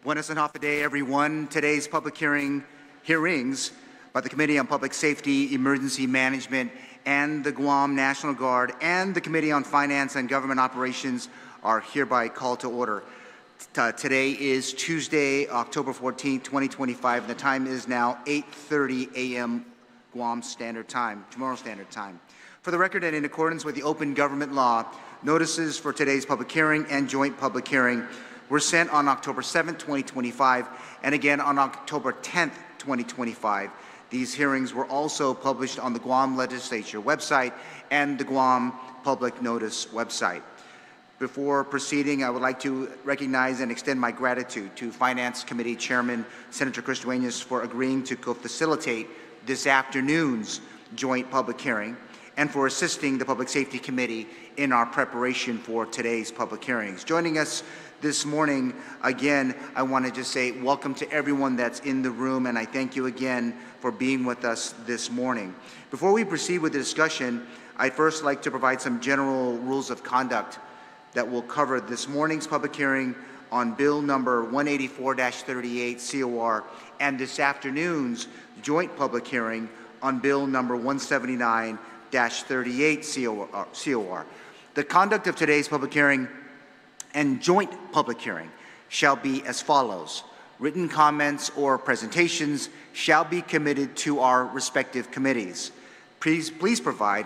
Buenas and half a day, everyone. Today's public hearings by the Committee on Public Safety, Emergency Management, and the Guam National Guard and the Committee on Finance and Government Operations are hereby called to order. Today is Tuesday, October 14, 2025, and the time is now 8:30 a.m. Guam Standard Time, tomorrow Standard Time. For the record, and in accordance with the Open Government Law, notices for today's public hearing and joint public hearing were sent on October 7, 2025, and again on October 10, 2025. These hearings were also published on the Guam Legislature website and the Guam Public Notice website. Before proceeding, I would like to recognize and extend my gratitude to Finance Committee Chairman Senator Chris Duenas for agreeing to co-facilitate this afternoon's joint public hearing and for assisting the Public Safety Committee in our preparation for today's public hearings. Joining us this morning, again, I want to just say welcome to everyone that's in the room, and I thank you again for being with us this morning. Before we proceed with the discussion, I'd first like to provide some general rules of conduct that will cover this morning's public hearing on Bill number 184-38 COR and this afternoon's joint public hearing on Bill number 179-38 COR. The conduct of today's public hearing and joint public hearing shall be as follows. Written comments or presentations shall be committed to our respective committees. Please provide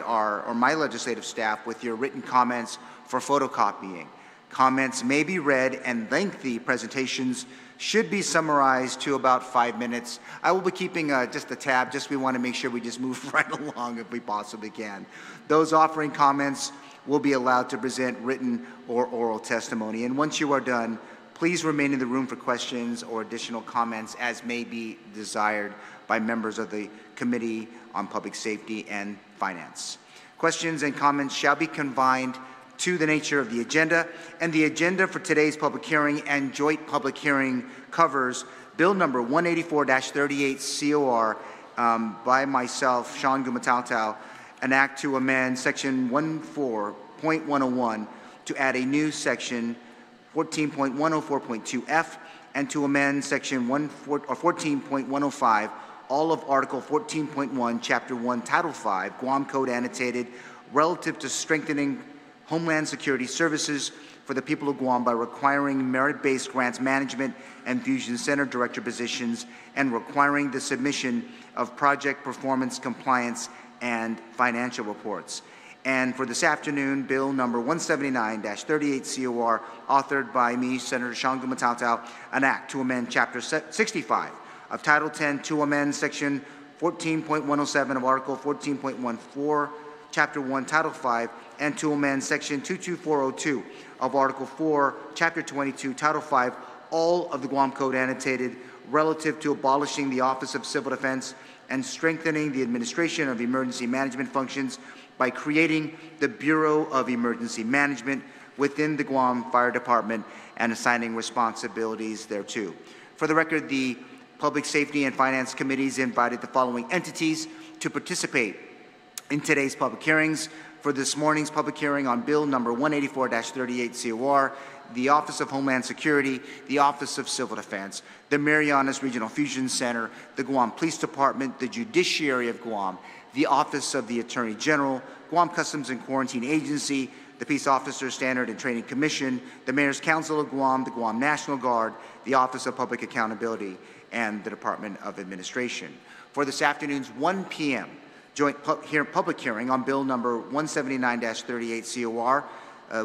my legislative staff with your written comments for photocopying. Comments may be read and lengthy presentations should be summarized to about 5 minutes. I will be keeping just a tab, we want to make sure we just move right along if we possibly can. Those offering comments will be allowed to present written or oral testimony. And once you are done, please remain in the room for questions or additional comments as may be desired by members of the Committee on Public Safety and Finance. Questions and comments shall be confined to the nature of the agenda, and the agenda for today's public hearing and joint public hearing covers Bill number 184-38 COR by myself, Shawn Gumataotao, an act to amend section 14.101 to add a new section 14.104.2F and to amend section 14.105, all of Article 14.1, Chapter 1, Title 5, Guam Code Annotated, relative to strengthening Homeland Security services for the people of Guam by requiring merit-based grants management and fusion center director positions and requiring the submission of project performance compliance and financial reports. And for this afternoon, Bill number 179-38 COR, authored by me, Senator Shawn Gumataotao, an act to amend Chapter 65 of Title 10 to amend Section 14.107 of Article 14.14, Chapter 1, Title 5, and to amend Section 22402 of Article 4, Chapter 22, Title 5, all of the Guam Code Annotated, relative to abolishing the Office of Civil Defense and strengthening the administration of emergency management functions by creating the Bureau of Emergency Management within the Guam Fire Department and assigning responsibilities thereto. For the record, the Public Safety and Finance Committees invited the following entities to participate in today's public hearings. For this morning's public hearing on Bill number 184-38 COR, the Office of Homeland Security, the Office of Civil Defense, the Marianas Regional Fusion Center, the Guam Police Department, the Judiciary of Guam, the Office of the Attorney General, Guam Customs and Quarantine Agency, the Peace Officers Standard and Training Commission, the Mayor's Council of Guam, the Guam National Guard, the Office of Public Accountability, and the Department of Administration. For this afternoon's 1 p.m. joint public hearing on Bill number 179-38 COR,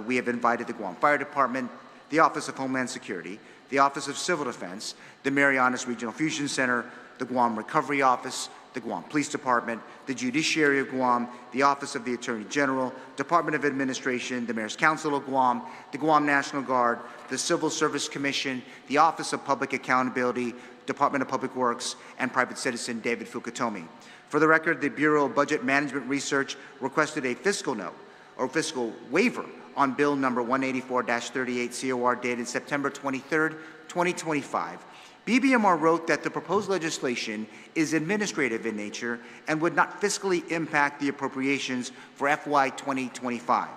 we have invited the Guam Fire Department, the Office of Homeland Security, the Office of Civil Defense, the Marianas Regional Fusion Center, the Guam Recovery Office, the Guam Police Department, the Judiciary of Guam, the Office of the Attorney General, Department of Administration, the Mayor's Council of Guam, the Guam National Guard, the Civil Service Commission, the Office of Public Accountability, Department of Public Works, and private citizen David Fukutomi. For the record, the Bureau of Budget Management Research requested a fiscal note or fiscal waiver on Bill number 184-38 COR dated September 23, 2025. BBMR wrote that the proposed legislation is administrative in nature and would not fiscally impact the appropriations for FY 2025.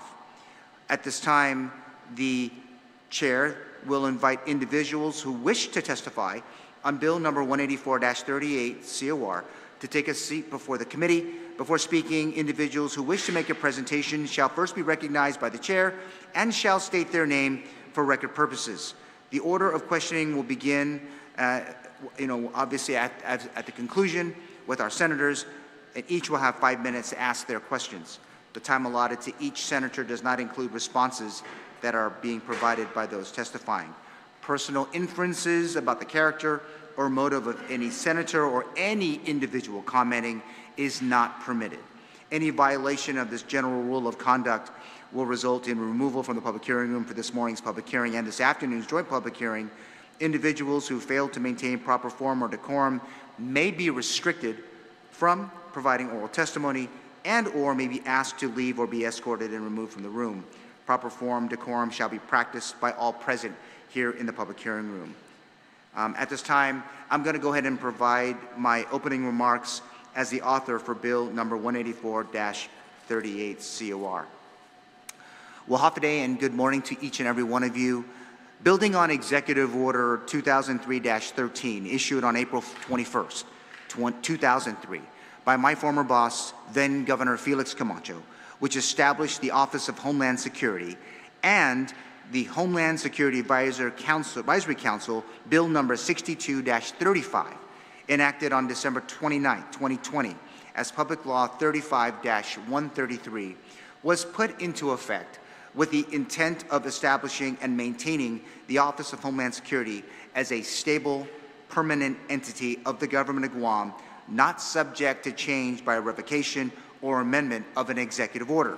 At this time, the Chair, will invite individuals who wish to testify on Bill number 184-38 COR to take a seat before the committee. Before speaking, individuals who wish to make a presentation shall first be recognized by the chair and shall state their name for record purposes. The order of questioning will begin, obviously at the conclusion with our senators, and each will have 5 minutes to ask their questions. The time allotted to each senator does not include responses that are being provided by those testifying. Personal inferences about the character or motive of any senator or any individual commenting is not permitted. Any violation of this general rule of conduct will result in removal from the public hearing room for this morning's public hearing and this afternoon's joint public hearing. Individuals who fail to maintain proper form or decorum may be restricted from providing oral testimony and/or may be asked to leave or be escorted and removed from the room. Proper form, decorum shall be practiced by all present here in the public hearing room. At this time, I'm going to go ahead and provide my opening remarks as the author for Bill number 184-38 COR. Well, Hafaday and good morning to each and every one of you. Building on Executive Order 2003-13, issued on April 21st, 2003, by my former boss, then Governor Felix Camacho, which established the Office of Homeland Security, and the Homeland Security Advisory Council, Bill number 62-35, enacted on December 29, 2020, as Public Law 35-133, was put into effect with the intent of establishing and maintaining the Office of Homeland Security as a stable, permanent entity of the government of Guam, not subject to change by revocation or amendment of an executive order.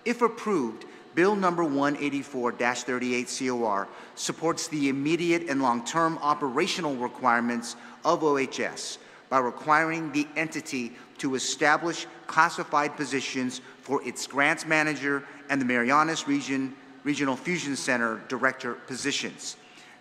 If approved, Bill number 184-38 COR supports the immediate and long-term operational requirements of OHS by requiring the entity to establish classified positions for its grants manager and the Marianas Regional Fusion Center director positions.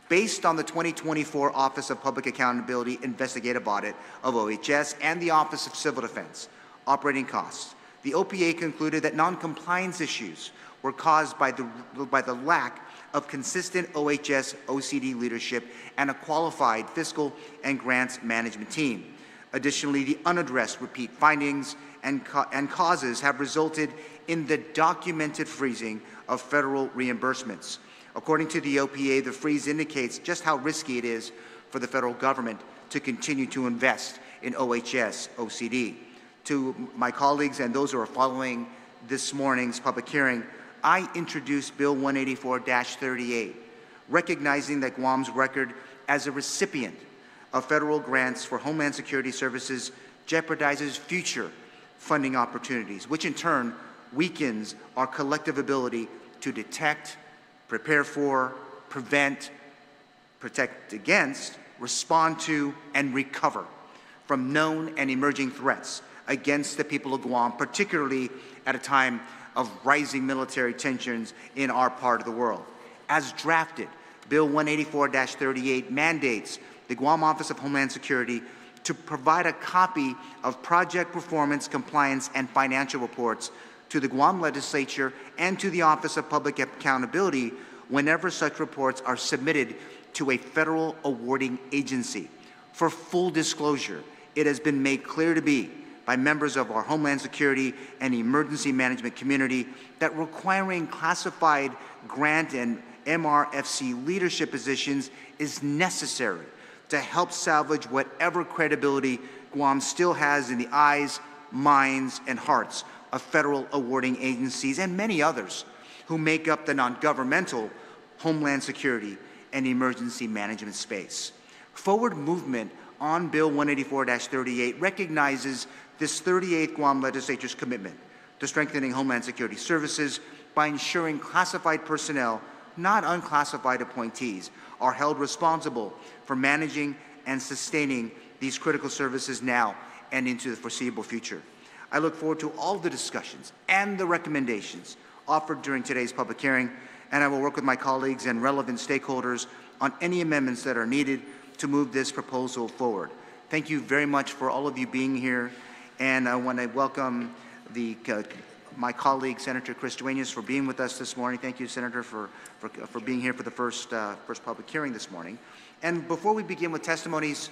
Based on the 2024 Office of Public Accountability Investigative Audit of OHS and the Office of Civil Defense operating costs, the OPA concluded that non-compliance issues were caused by the lack of consistent OHS OCD leadership and a qualified fiscal and grants management team. Additionally, the unaddressed repeat findings and causes have resulted in the documented freezing of federal reimbursements. According to the OPA, the freeze indicates just how risky it is for the federal government to continue to invest in OHS OCD. To my colleagues and those who are following this morning's public hearing, I introduced Bill 184-38, recognizing that Guam's record as a recipient of federal grants for Homeland Security services jeopardizes future funding opportunities, which in turn weakens our collective ability to detect, prepare for, prevent, protect against, respond to, and recover from known and emerging threats against the people of Guam, particularly at a time of rising military tensions in our part of the world. As drafted, Bill 184-38 mandates the Guam Office of Homeland Security to provide a copy of project performance, compliance, and financial reports to the Guam legislature and to the Office of Public Accountability whenever such reports are submitted to a federal awarding agency. For full disclosure, it has been made clear to me by members of our Homeland Security and Emergency Management community that requiring classified grant and MRFC leadership positions is necessary to help salvage whatever credibility Guam still has in the eyes, minds, and hearts of federal awarding agencies and many others who make up the non-governmental Homeland Security and Emergency Management space. Forward movement on Bill 184-38 recognizes this 38th Guam Legislature's commitment to strengthening Homeland Security services by ensuring classified personnel, not unclassified appointees, are held responsible for managing and sustaining these critical services now and into the foreseeable future. I look forward to all the discussions and the recommendations offered during today's public hearing, and I will work with my colleagues and relevant stakeholders on any amendments that are needed to move this proposal forward. Thank you very much for all of you being here, and I want to welcome the my colleague, Senator Chris Duenas, for being with us this morning. Thank you, Senator, for being here for the first public hearing this morning. And before we begin with testimonies,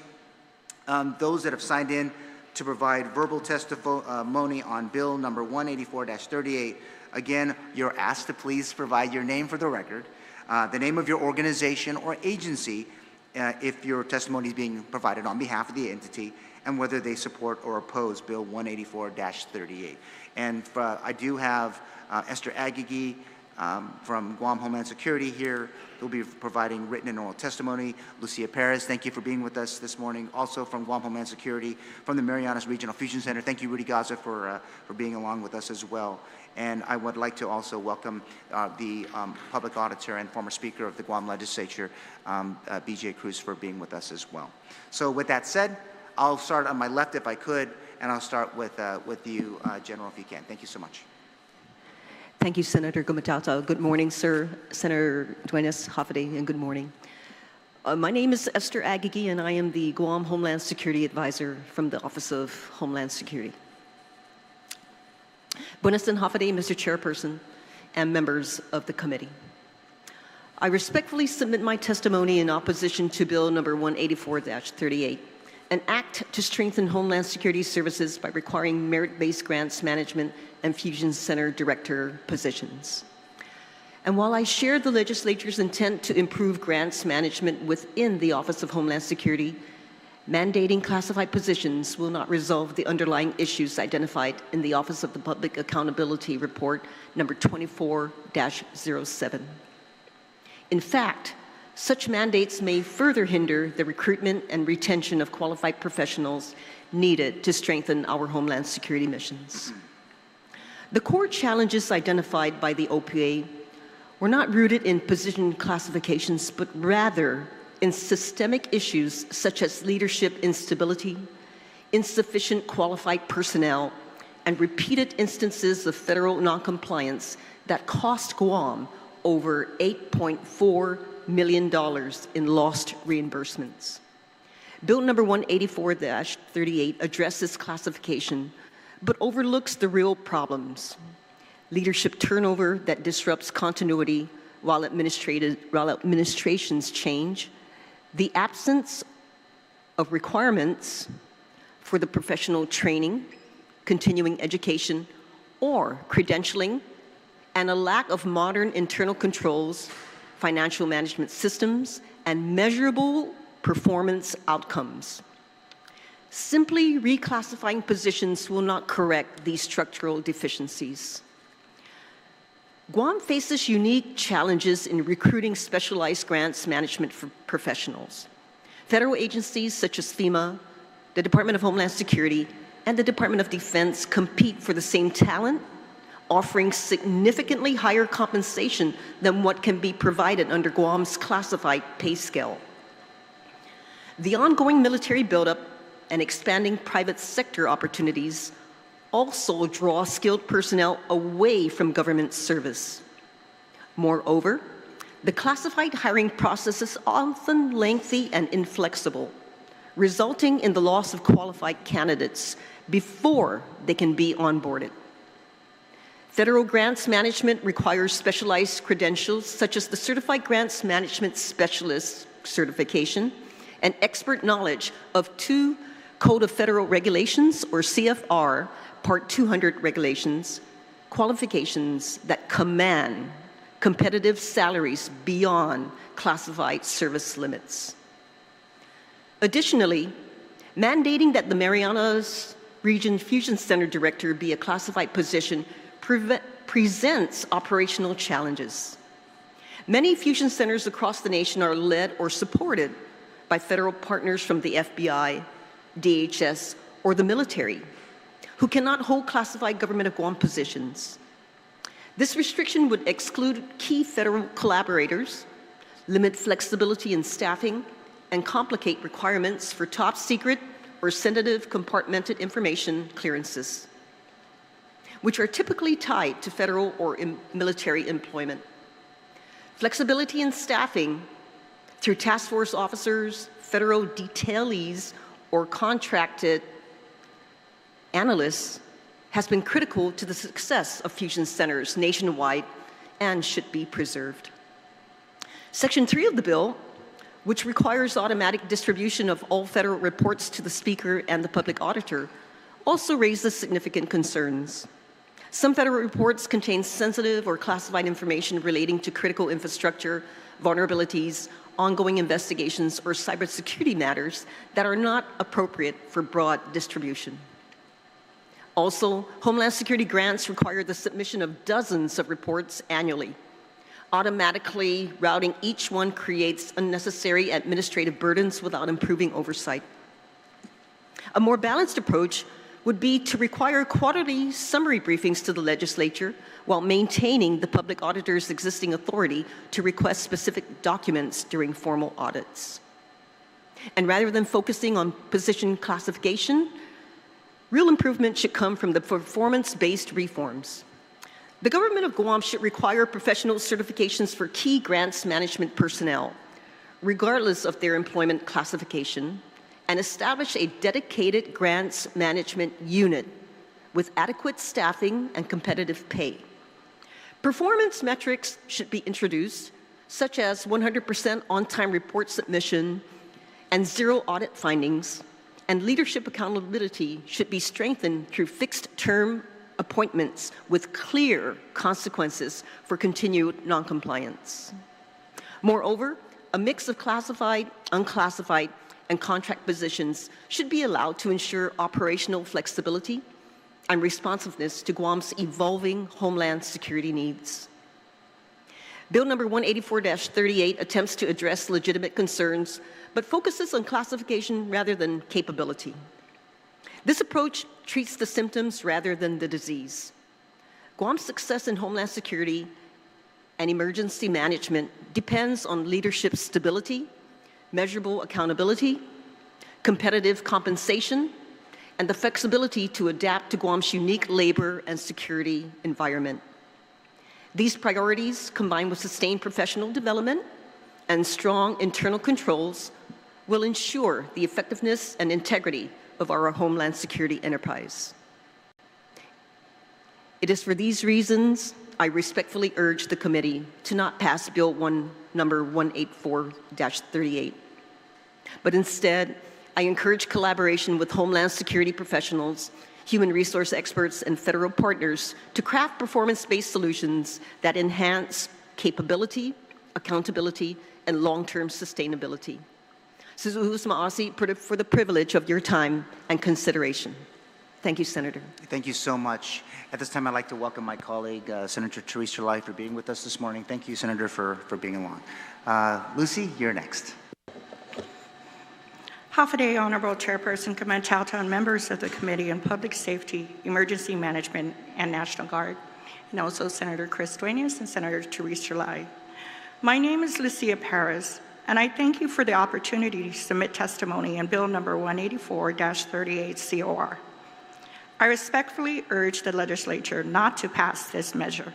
those that have signed in to provide verbal testimony on Bill number 184-38, again, you're asked to please provide your name for the record, the name of your organization or agency, if your testimony is being provided on behalf of the entity, and whether they support or oppose Bill 184-38. And I do have Esther Agigi from Guam Homeland Security here, who will be providing written and oral testimony. Lucia Perez, thank you for being with us this morning. Also from Guam Homeland Security, from the Marianas Regional Fusion Center, thank you, Rudy Gaza, for being along with us as well. And I would like to also welcome the public auditor and former Speaker of the Guam Legislature, BJ Cruz, for being with us as well. So with that said, I'll start on my left if I could, and I'll start with you, General, if you can. Thank you so much. Thank you, Senator Gumataotao. Good morning, sir. Senator Duenas, Hafide, and good morning. My name is Esther Agigi, and I am the Guam Homeland Security Advisor from the Office of Homeland Security. Buenas and Hafide, Mr. Chairperson, and members of the committee. I respectfully submit my testimony in opposition to Bill number 184-38, an act to strengthen Homeland Security services by requiring merit-based grants management and Fusion Center Director positions. And while I share the legislature's intent to improve grants management within the Office of Homeland Security, mandating classified positions will not resolve the underlying issues identified in the Office of the Public Accountability Report number 24-07. In fact, such mandates may further hinder the recruitment and retention of qualified professionals needed to strengthen our Homeland Security missions. The core challenges identified by the OPA were not rooted in position classifications, but rather in systemic issues such as leadership instability, insufficient qualified personnel, and repeated instances of federal noncompliance that cost Guam over $8.4 million in lost reimbursements. Bill number 184-38 addresses classification, but overlooks the real problems: leadership turnover that disrupts continuity while administrations change, the absence of requirements for the professional training, continuing education, or credentialing, and a lack of modern internal controls, financial management systems, and measurable performance outcomes. Simply reclassifying positions will not correct these structural deficiencies. Guam faces unique challenges in recruiting specialized grants management for professionals. Federal agencies such as FEMA, the Department of Homeland Security, and the Department of Defense compete for the same talent, offering significantly higher compensation than what can be provided under Guam's classified pay scale. The ongoing military buildup and expanding private sector opportunities also draw skilled personnel away from government service. Moreover, the classified hiring process is often lengthy and inflexible, resulting in the loss of qualified candidates before they can be onboarded. Federal grants management requires specialized credentials such as the Certified Grants Management Specialist certification and expert knowledge of 2 Code of Federal Regulations, or CFR, Part 200 regulations, qualifications that command competitive salaries beyond classified service limits. Additionally, mandating that the Marianas Region Fusion Center Director be a classified position presents operational challenges. Many fusion centers across the nation are led or supported by federal partners from the FBI, DHS, or the military, who cannot hold classified Government of Guam positions. This restriction would exclude key federal collaborators, limit flexibility in staffing, and complicate requirements for top secret or sensitive compartmented information clearances, which are typically tied to federal or military employment. Flexibility in staffing through task force officers, federal detailees, or contracted analysts has been critical to the success of fusion centers nationwide and should be preserved. Section 3 of the bill, which requires automatic distribution of all federal reports to the Speaker and the public auditor, also raises significant concerns. Some federal reports contain sensitive or classified information relating to critical infrastructure, vulnerabilities, ongoing investigations, or cybersecurity matters that are not appropriate for broad distribution. Also, Homeland Security grants require the submission of dozens of reports annually. Automatically routing each one creates unnecessary administrative burdens without improving oversight. A more balanced approach would be to require quarterly summary briefings to the legislature while maintaining the public auditor's existing authority to request specific documents during formal audits. And rather than focusing on position classification, real improvement should come from the performance-based reforms. The government of Guam should require professional certifications for key grants management personnel, regardless of their employment classification, and establish a dedicated grants management unit with adequate staffing and competitive pay. Performance metrics should be introduced, such as 100% on-time report submission and zero audit findings, and leadership accountability should be strengthened through fixed-term appointments with clear consequences for continued noncompliance. Moreover, a mix of classified, unclassified, and contract positions should be allowed to ensure operational flexibility and responsiveness to Guam's evolving homeland security needs. Bill number 184-38 attempts to address legitimate concerns, but focuses on classification rather than capability. This approach treats the symptoms rather than the disease. Guam's success in homeland security and emergency management depends on leadership stability, measurable accountability, competitive compensation, and the flexibility to adapt to Guam's unique labor and security environment. These priorities, combined with sustained professional development and strong internal controls, will ensure the effectiveness and integrity of our homeland security enterprise. It is for these reasons I respectfully urge the committee to not pass Bill number 184-38, but instead, I encourage collaboration with homeland security professionals, human resource experts, and federal partners to craft performance-based solutions that enhance capability, accountability, and long-term sustainability. Suzuhus Maasi for the privilege of your time and consideration. Thank you, Senator. Thank you so much. At this time, I'd like to welcome my colleague, Senator Teresa Lai, for being with us this morning. Thank you, Senator, for being along. Lucy, you're next. Hafa Honorable Chairperson Gumataotao and members of the Committee on Public Safety, Emergency Management, and National Guard, and also Senator Chris Duenas and Senator Teresa Lai. My name is Lucia Perez, and I thank you for the opportunity to submit testimony on Bill number 184-38 COR. I respectfully urge the legislature not to pass this measure.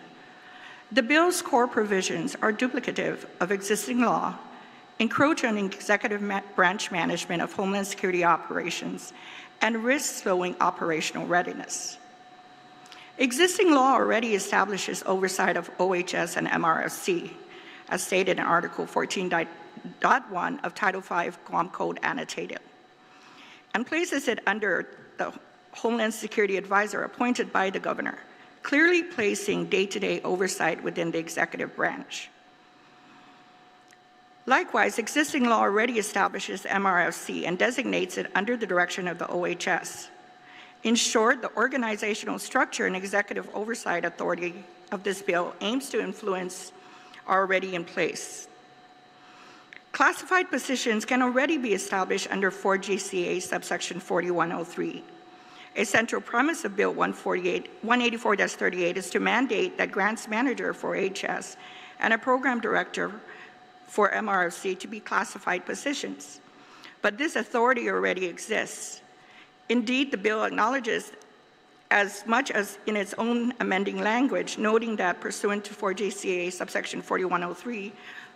The bill's core provisions are duplicative of existing law, encroach on executive branch management of Homeland Security operations, and risk slowing operational readiness. Existing law already establishes oversight of OHS and MRFC, as stated in Article 14.1 of Title V Guam Code Annotated, and places it under the Homeland Security Advisor appointed by the governor, clearly placing day-to-day oversight within the executive branch. Likewise, existing law already establishes MRFC and designates it under the direction of the OHS. In short, the organizational structure and executive oversight authority of this bill aims to influence are already in place. Classified positions can already be established under 4 GCA subsection 4103. A central premise of Bill 184-38 is to mandate that grants manager for HS and a program director for MRFC to be classified positions. But this authority already exists. Indeed, the bill acknowledges as much as in its own amending language, noting that pursuant to 4 GCA subsection 4103,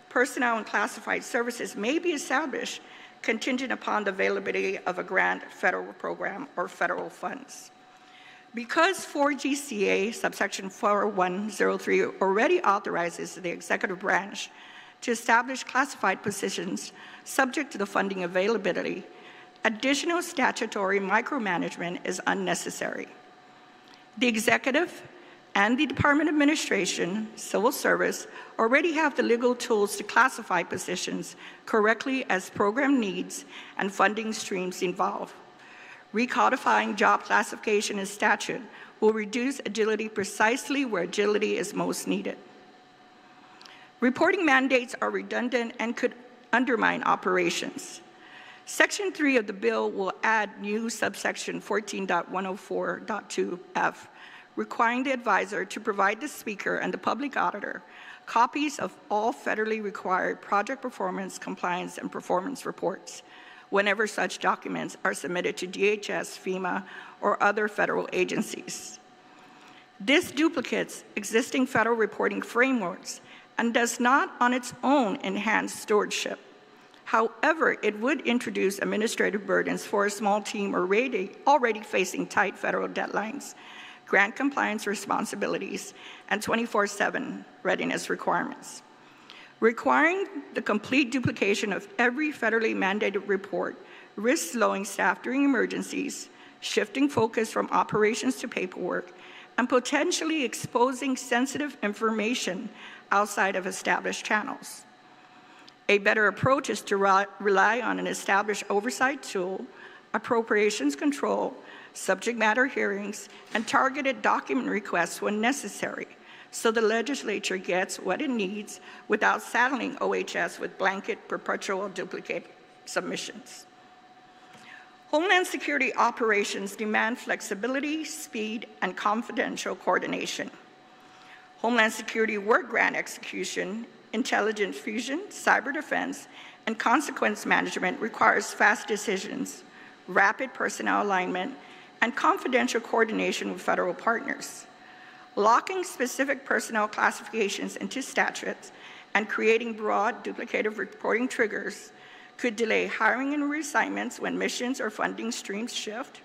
personnel and classified services may be established contingent upon the availability of a grant, federal program, or federal funds. Because 4GCA subsection 4103 already authorizes the executive branch to establish classified positions subject to the funding availability, additional statutory micromanagement is unnecessary. The executive and the Department of Administration, Civil Service, already have the legal tools to classify positions correctly as program needs and funding streams evolve. Recodifying job classification in statute will reduce agility precisely where agility is most needed. Reporting mandates are redundant and could undermine operations. Section 3 of the bill will add new subsection 14.104.2F, requiring the advisor to provide the speaker and the public auditor copies of all federally required project performance, compliance, and performance reports whenever such documents are submitted to DHS, FEMA, or other federal agencies. This duplicates existing federal reporting frameworks and does not on its own enhance stewardship. However, it would introduce administrative burdens for a small team already facing tight federal deadlines, grant compliance responsibilities, and 24/7 readiness requirements. Requiring the complete duplication of every federally mandated report risks slowing staff during emergencies, shifting focus from operations to paperwork, and potentially exposing sensitive information outside of established channels. A better approach is to rely on an established oversight tool, appropriations control, subject matter hearings, and targeted document requests when necessary, so the legislature gets what it needs without saddling OHS with blanket, perpetual duplicate submissions. Homeland Security operations demand flexibility, speed, and confidential coordination. Homeland Security work grant execution, intelligence fusion, cyber defense, and consequence management requires fast decisions, rapid personnel alignment, and confidential coordination with federal partners. Locking specific personnel classifications into statutes and creating broad duplicative reporting triggers could delay hiring and reassignments when missions or funding streams shift,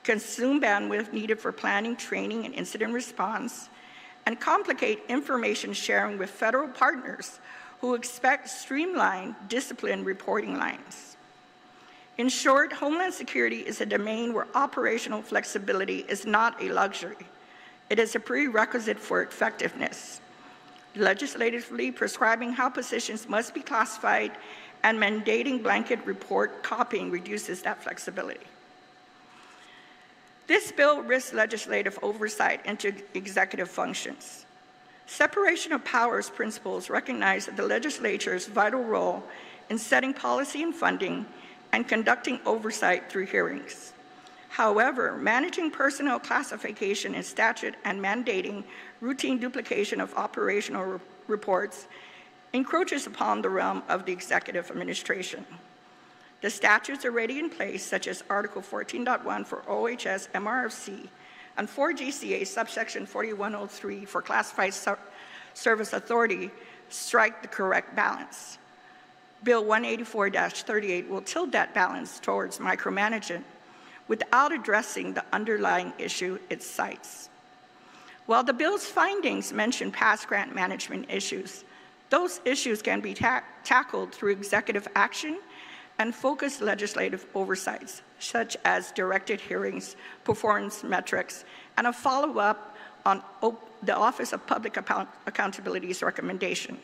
consume bandwidth needed for planning, training, and incident response, and complicate information sharing with federal partners who expect streamlined, disciplined reporting lines. In short, Homeland Security is a domain where operational flexibility is not a luxury. It is a prerequisite for effectiveness. Legislatively prescribing how positions must be classified and mandating blanket report copying reduces that flexibility. This bill risks legislative oversight into executive functions. Separation of powers principles recognize that the legislature's vital role in setting policy and funding and conducting oversight through hearings. However, managing personnel classification in statute and mandating routine duplication of operational reports encroaches upon the realm of the executive administration. The statutes already in place, such as Article 14.1 for OHS MRFC and 4GCA subsection 4103 for classified service authority, strike the correct balance. Bill 184-38 will tilt that balance towards micromanagement without addressing the underlying issue it cites. While the bill's findings mention past grant management issues, those issues can be tackled through executive action and focused legislative oversights, such as directed hearings, performance metrics, and a follow-up on the Office of Public Accountability's recommendation,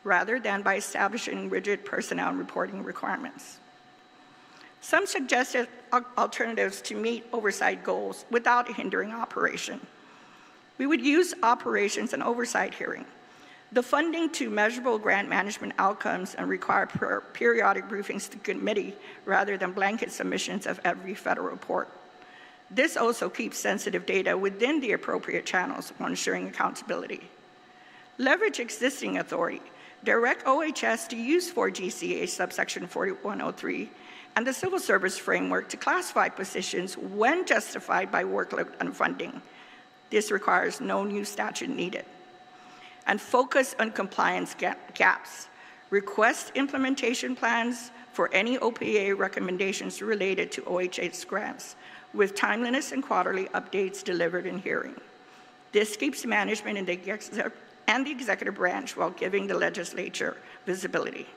rather than by establishing rigid personnel reporting requirements. Some suggested alternatives to meet oversight goals without hindering operation. We would use operations and oversight hearing, the funding to measurable grant management outcomes and require periodic briefings to committee rather than blanket submissions of every federal report. This also keeps sensitive data within the appropriate channels while ensuring accountability. Leverage existing authority. Direct OHS to use 4GCA subsection 4103 and the Civil Service framework to classify positions when justified by workload and funding. This requires no new statute needed. And focus on compliance gaps. Request implementation plans for any OPA recommendations related to OHS grants, with timeliness and quarterly updates delivered in hearing. This keeps management and the executive branch while giving the legislature visibility.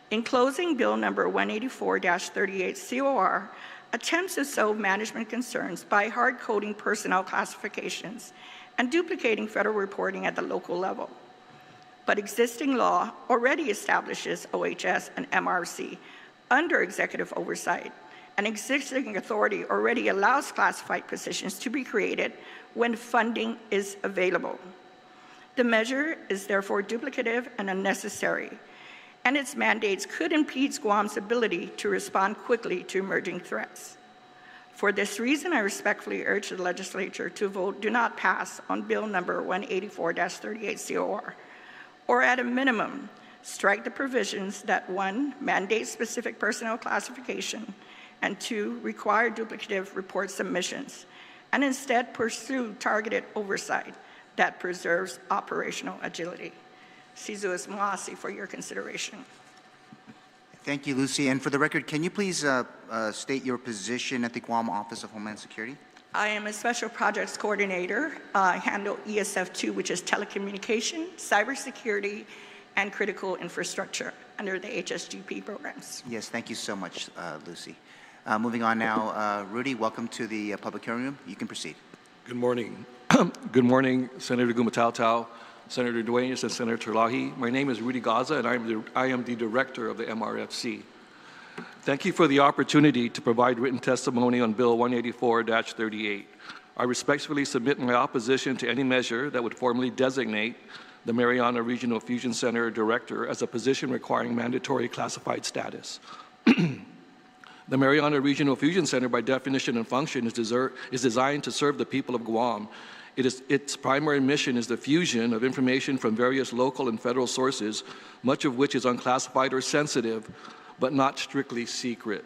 In closing, Bill number 184-38 COR attempts to solve management concerns by hard-coding personnel classifications and duplicating federal reporting at the local level. But existing law already establishes OHS and MRC under executive oversight, and existing authority already allows classified positions to be created when funding is available. The measure is therefore duplicative and unnecessary, and its mandates could impede Guam's ability to respond quickly to emerging threats. For this reason, I respectfully urge the legislature to vote do not pass on Bill number 184-38 COR, or at a minimum, strike the provisions that 1, mandate specific personnel classification, and 2, require duplicative report submissions, and instead pursue targeted oversight that preserves operational agility. Sizuas Moasi for your consideration. Thank you, Lucy. And for the record, can you please state your position at the Guam Office of Homeland Security? I am a Special Projects Coordinator. I handle ESF2, which is telecommunication, cybersecurity, and critical infrastructure under the HSGP programs. Yes, thank you so much, Lucy. Moving on now, Rudy, welcome to the public hearing room. You can proceed. Good morning. Good morning, Senator Gumataotao, Senator Duenas, and Senator Lahi. My name is Rudy Gaza, and I am the director of the MRFC. Thank you for the opportunity to provide written testimony on Bill 184-38. I respectfully submit my opposition to any measure that would formally designate the Mariana Regional Fusion Center Director as a position requiring mandatory classified status. The Mariana Regional Fusion Center, by definition and function, is designed to serve the people of Guam. Its primary mission is the fusion of information from various local and federal sources, much of which is unclassified or sensitive, but not strictly secret,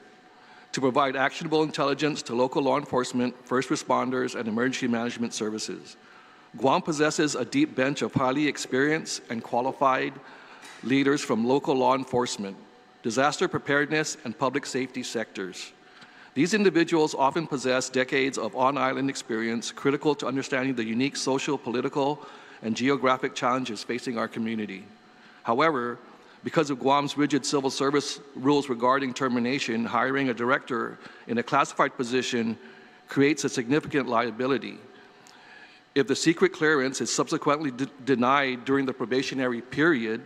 to provide actionable intelligence to local law enforcement, first responders, and emergency management services. Guam possesses a deep bench of highly experienced and qualified leaders from local law enforcement, disaster preparedness, and public safety sectors. These individuals often possess decades of on-island experience critical to understanding the unique social, political, and geographic challenges facing our community. However, because of Guam's rigid civil service rules regarding termination, hiring a director in a classified position creates a significant liability. If the secret clearance is subsequently denied during the probationary period,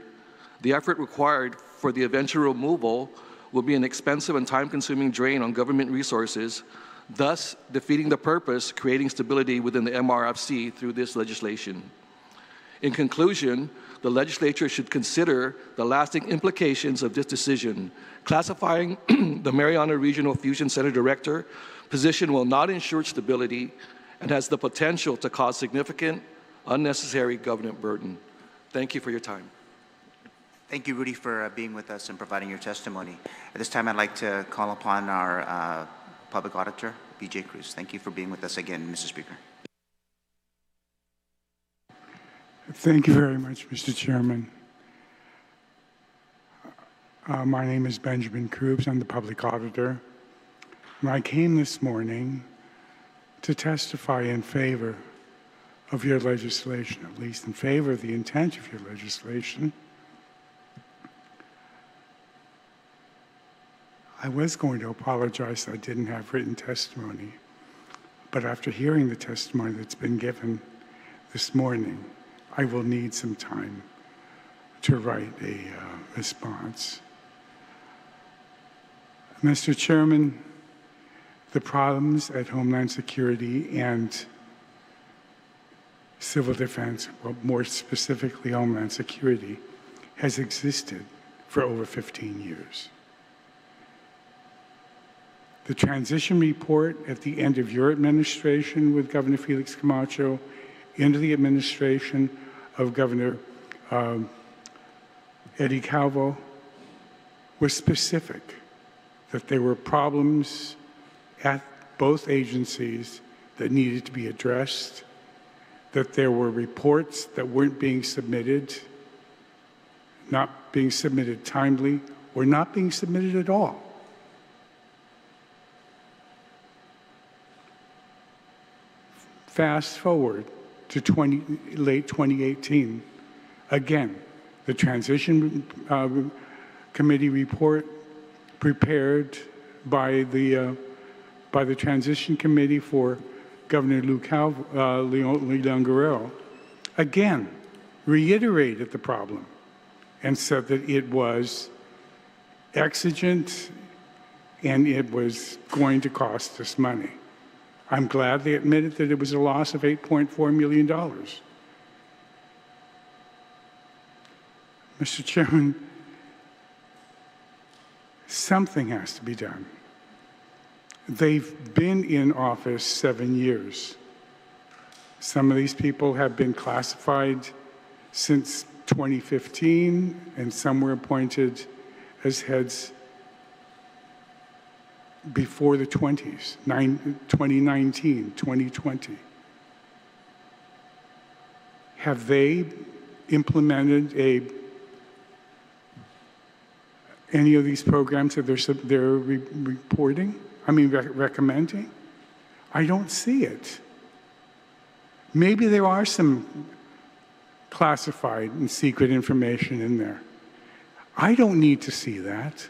the effort required for the eventual removal will be an expensive and time-consuming drain on government resources, thus defeating the purpose, creating stability within the MRFC through this legislation. In conclusion, the legislature should consider the lasting implications of this decision. Classifying the Mariana Regional Fusion Center Director position will not ensure stability and has the potential to cause significant, unnecessary government burden. Thank you for your time. Thank you, Rudy, for being with us and providing your testimony. At this time, I'd like to call upon our public auditor, B.J. Cruz. Thank you for being with us again, Mr. Speaker. Thank you very much, Mr. Chairman. My name is Benjamin Cruz. I'm the public auditor. And I came this morning to testify in favor of your legislation, at least in favor of the intent of your legislation. I was going to apologize that I didn't have written testimony, but after hearing the testimony that's been given this morning, I will need some time to write a response. Mr. Chairman, the problems at Homeland Security and Civil Defense, well, more specifically Homeland Security, has existed for over 15 years. The transition report at the end of your administration with Governor Felix Camacho into the administration of Governor Eddie Calvo was specific, that there were problems at both agencies that needed to be addressed, that there were reports that weren't being submitted, not being submitted timely or not being submitted at all. Fast forward to late 2018. Again, the Transition Committee report prepared by the Transition Committee for Governor Leon Guerrero, again, reiterated the problem and said that it was exigent and it was going to cost us money. I'm glad they admitted that it was a loss of $8.4 million. Mr. Chairman, something has to be done. They've been in office 7 years. Some of these people have been classified since 2015, and some were appointed as heads before the 2019, 2020. Have they implemented any of these programs that they're reporting? I mean, recommending? I don't see it. Maybe there are some classified and secret information in there. I don't need to see that.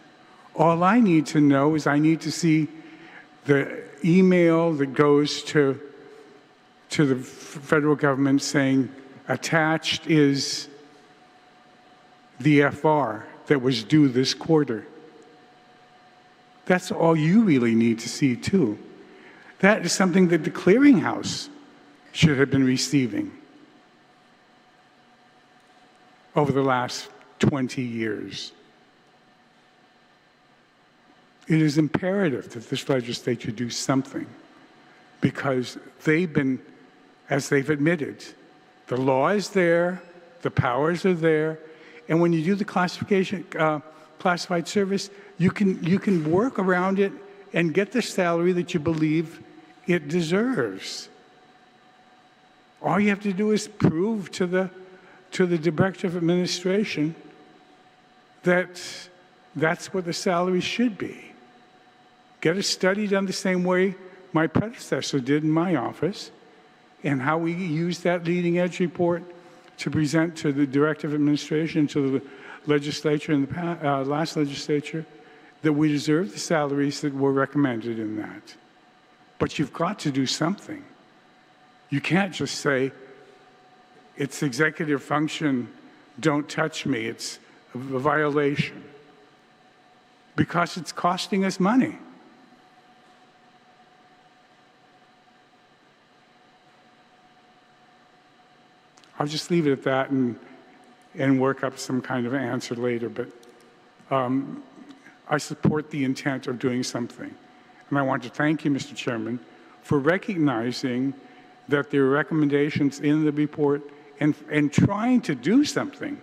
All I need to know is I need to see the email that goes to the federal government saying attached is the FR that was due this quarter. That's all you really need to see, too. That is something that the clearinghouse should have been receiving over the last 20 years. It is imperative that this legislature do something because they've been, as they've admitted, the law is there, the powers are there, and when you do the classified service, you can work around it and get the salary that you believe it deserves. All you have to do is prove to the Director of Administration that that's what the salary should be. Get a study done the same way my predecessor did in my office, and how we use that leading edge report to present to the Director of Administration, to the legislature in the last legislature, that we deserve the salaries that were recommended in that. But you've got to do something. You can't just say, it's executive function, don't touch me, it's a violation. Because it's costing us money. I'll just leave it at that and work up some kind of answer later, but I support the intent of doing something. And I want to thank you, Mr. Chairman, for recognizing that there are recommendations in the report and trying to do something.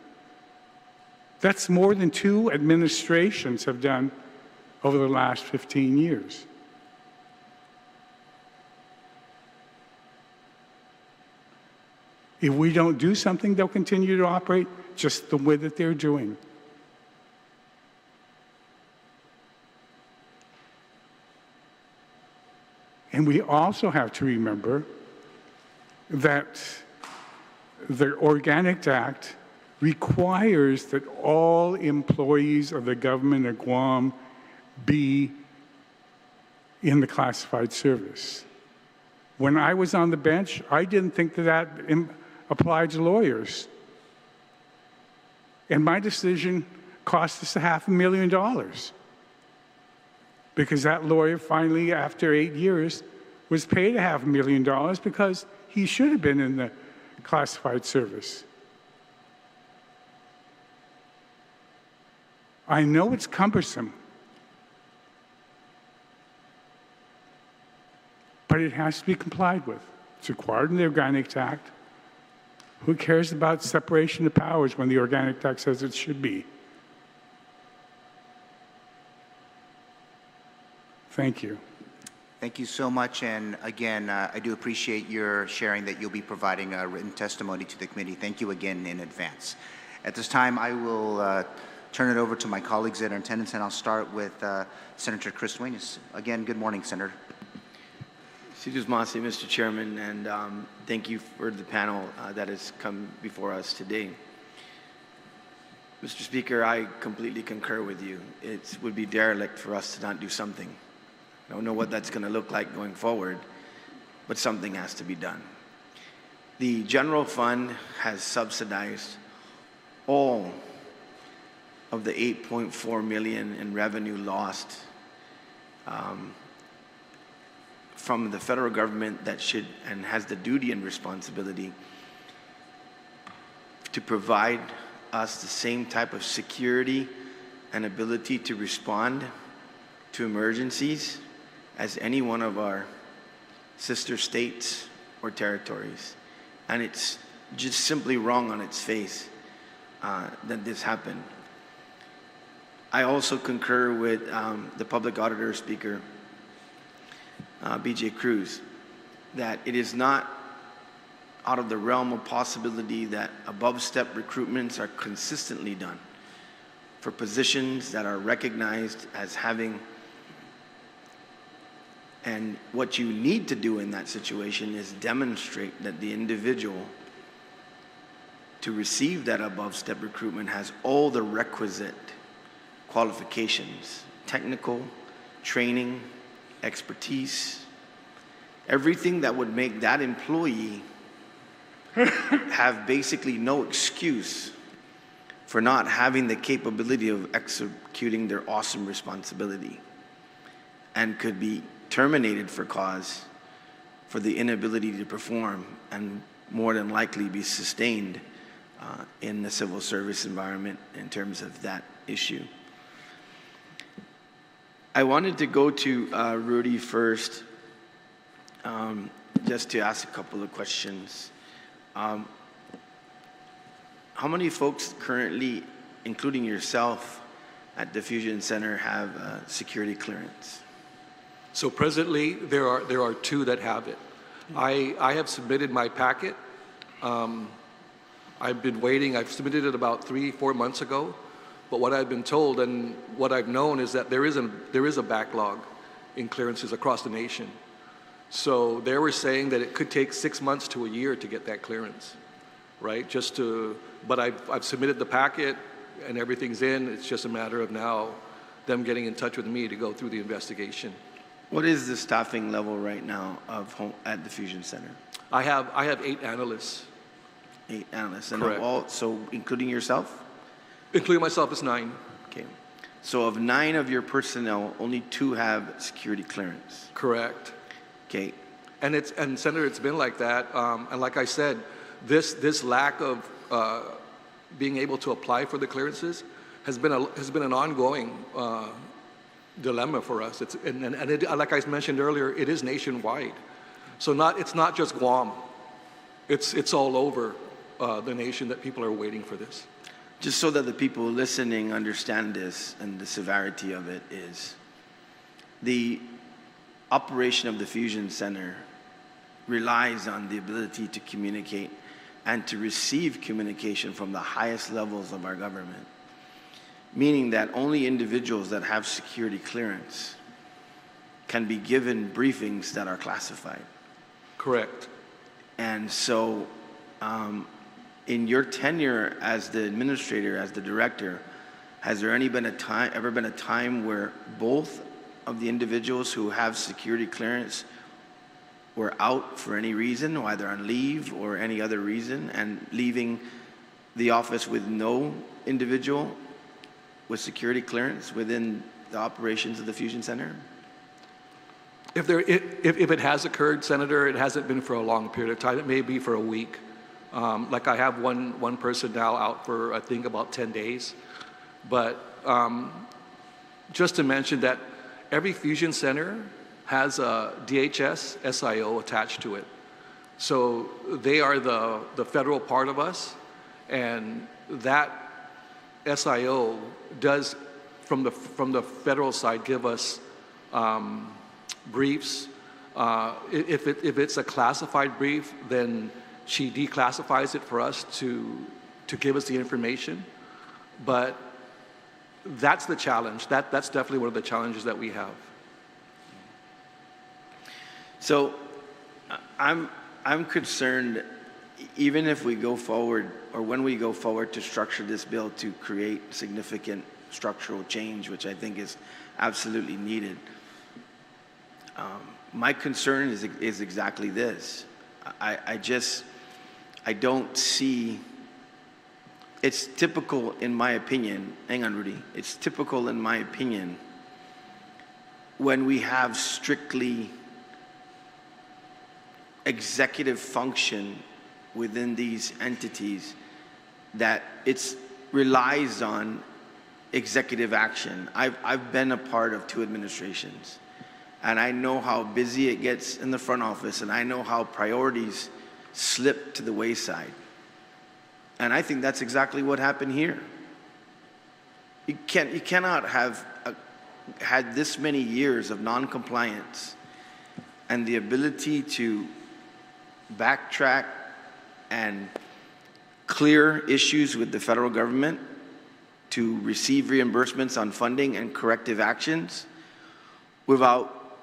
That's more than 2 administrations have done over the last 15 years. If we don't do something, they'll continue to operate just the way that they're doing. And we also have to remember that the Organic Act requires that all employees of the government of Guam be in the classified service. When I was on the bench, I didn't think that applied to lawyers. And my decision cost us $500,000 because that lawyer finally, after 8 years, was paid $500,000 because he should have been in the classified service. I know it's cumbersome, but it has to be complied with. It's required in the Organic Act. Who cares about separation of powers when the Organic Act says it should be? Thank you. Thank you so much. And again, I do appreciate your sharing that you'll be providing a written testimony to the committee. Thank you again in advance. At this time, I will turn it over to my colleagues that are in attendance, and I'll start with Senator Chris Duenas. Again, good morning, Senator. Mr. Chairman, and thank you for the panel that has come before us today. Mr. Speaker, I completely concur with you. It would be derelict for us to not do something. I don't know what that's going to look like going forward, but something has to be done. The general fund has subsidized all of the $8.4 million in revenue lost from the federal government that should and has the duty and responsibility to provide us the same type of security and ability to respond to emergencies as any one of our sister states or territories. And it's just simply wrong on its face that this happened. I also concur with the public auditor speaker, B.J. Cruz, that it is not out of the realm of possibility that above-step recruitments are consistently done for positions that are recognized as having, and what you need to do in that situation is demonstrate that the individual to receive that above-step recruitment has all the requisite qualifications, technical, training, expertise, everything that would make that employee have basically no excuse for not having the capability of executing their awesome responsibility, and could be terminated for cause for the inability to perform, and more than likely be sustained in the civil service environment in terms of that issue. I wanted to go to Rudy first, just to ask a couple of questions. How many folks currently, including yourself, at the Fusion Center have security clearance? So presently, there are 2 that have it. I have submitted my packet. I've been waiting. I've submitted it about 3-4 months ago. But what I've been told and what I've known is that there is a backlog in clearances across the nation. So they were saying that it could take 6 months to a year to get that clearance, right? But I've submitted the packet and everything's in. It's just a matter of now them getting in touch with me to go through the investigation. What is the staffing level right now at the Fusion Center? I have 8 analysts. 8 analysts, and Correct. So including yourself? Including myself is 9. Okay. So of 9 of your personnel, only 2 have security clearance. Correct. Okay. And Senator, it's been like that. And like I said, this lack of being able to apply for the clearances has been an ongoing dilemma for us. Like I mentioned earlier, it is nationwide. So it's not just Guam. It's all over the nation that people are waiting for this. Just so that the people listening understand this and the severity of it is, the operation of the Fusion Center relies on the ability to communicate and to receive communication from the highest levels of our government, meaning that only individuals that have security clearance can be given briefings that are classified. Correct. And so in your tenure as the administrator, as the director, has there ever been a time where both of the individuals who have security clearance were out for any reason, either on leave or any other reason, and leaving the office with no individual with security clearance within the operations of the Fusion Center? If it has occurred, Senator, it hasn't been for a long period of time. It may be for a week. Like I have one person now out for, I think, about 10 days. But just to mention that every Fusion Center has a DHS SIO attached to it. So they are the federal part of us, and that SIO does, from the federal side, give us briefs. If it's a classified brief, then she declassifies it for us to give us the information. But that's the challenge. That's definitely one of the challenges that we have. So I'm concerned, even if we go forward, or when we go forward to structure this bill to create significant structural change, which I think is absolutely needed, my concern is exactly this. I don't see, it's typical in my opinion, hang on Rudy, it's typical in my opinion when we have strictly executive function within these entities that it relies on executive action. I've been a part of 2 administrations, and I know how busy it gets in the front office, and I know how priorities slip to the wayside. And I think that's exactly what happened here. You cannot have had this many years of non-compliance and the ability to backtrack and clear issues with the federal government, to receive reimbursements on funding and corrective actions without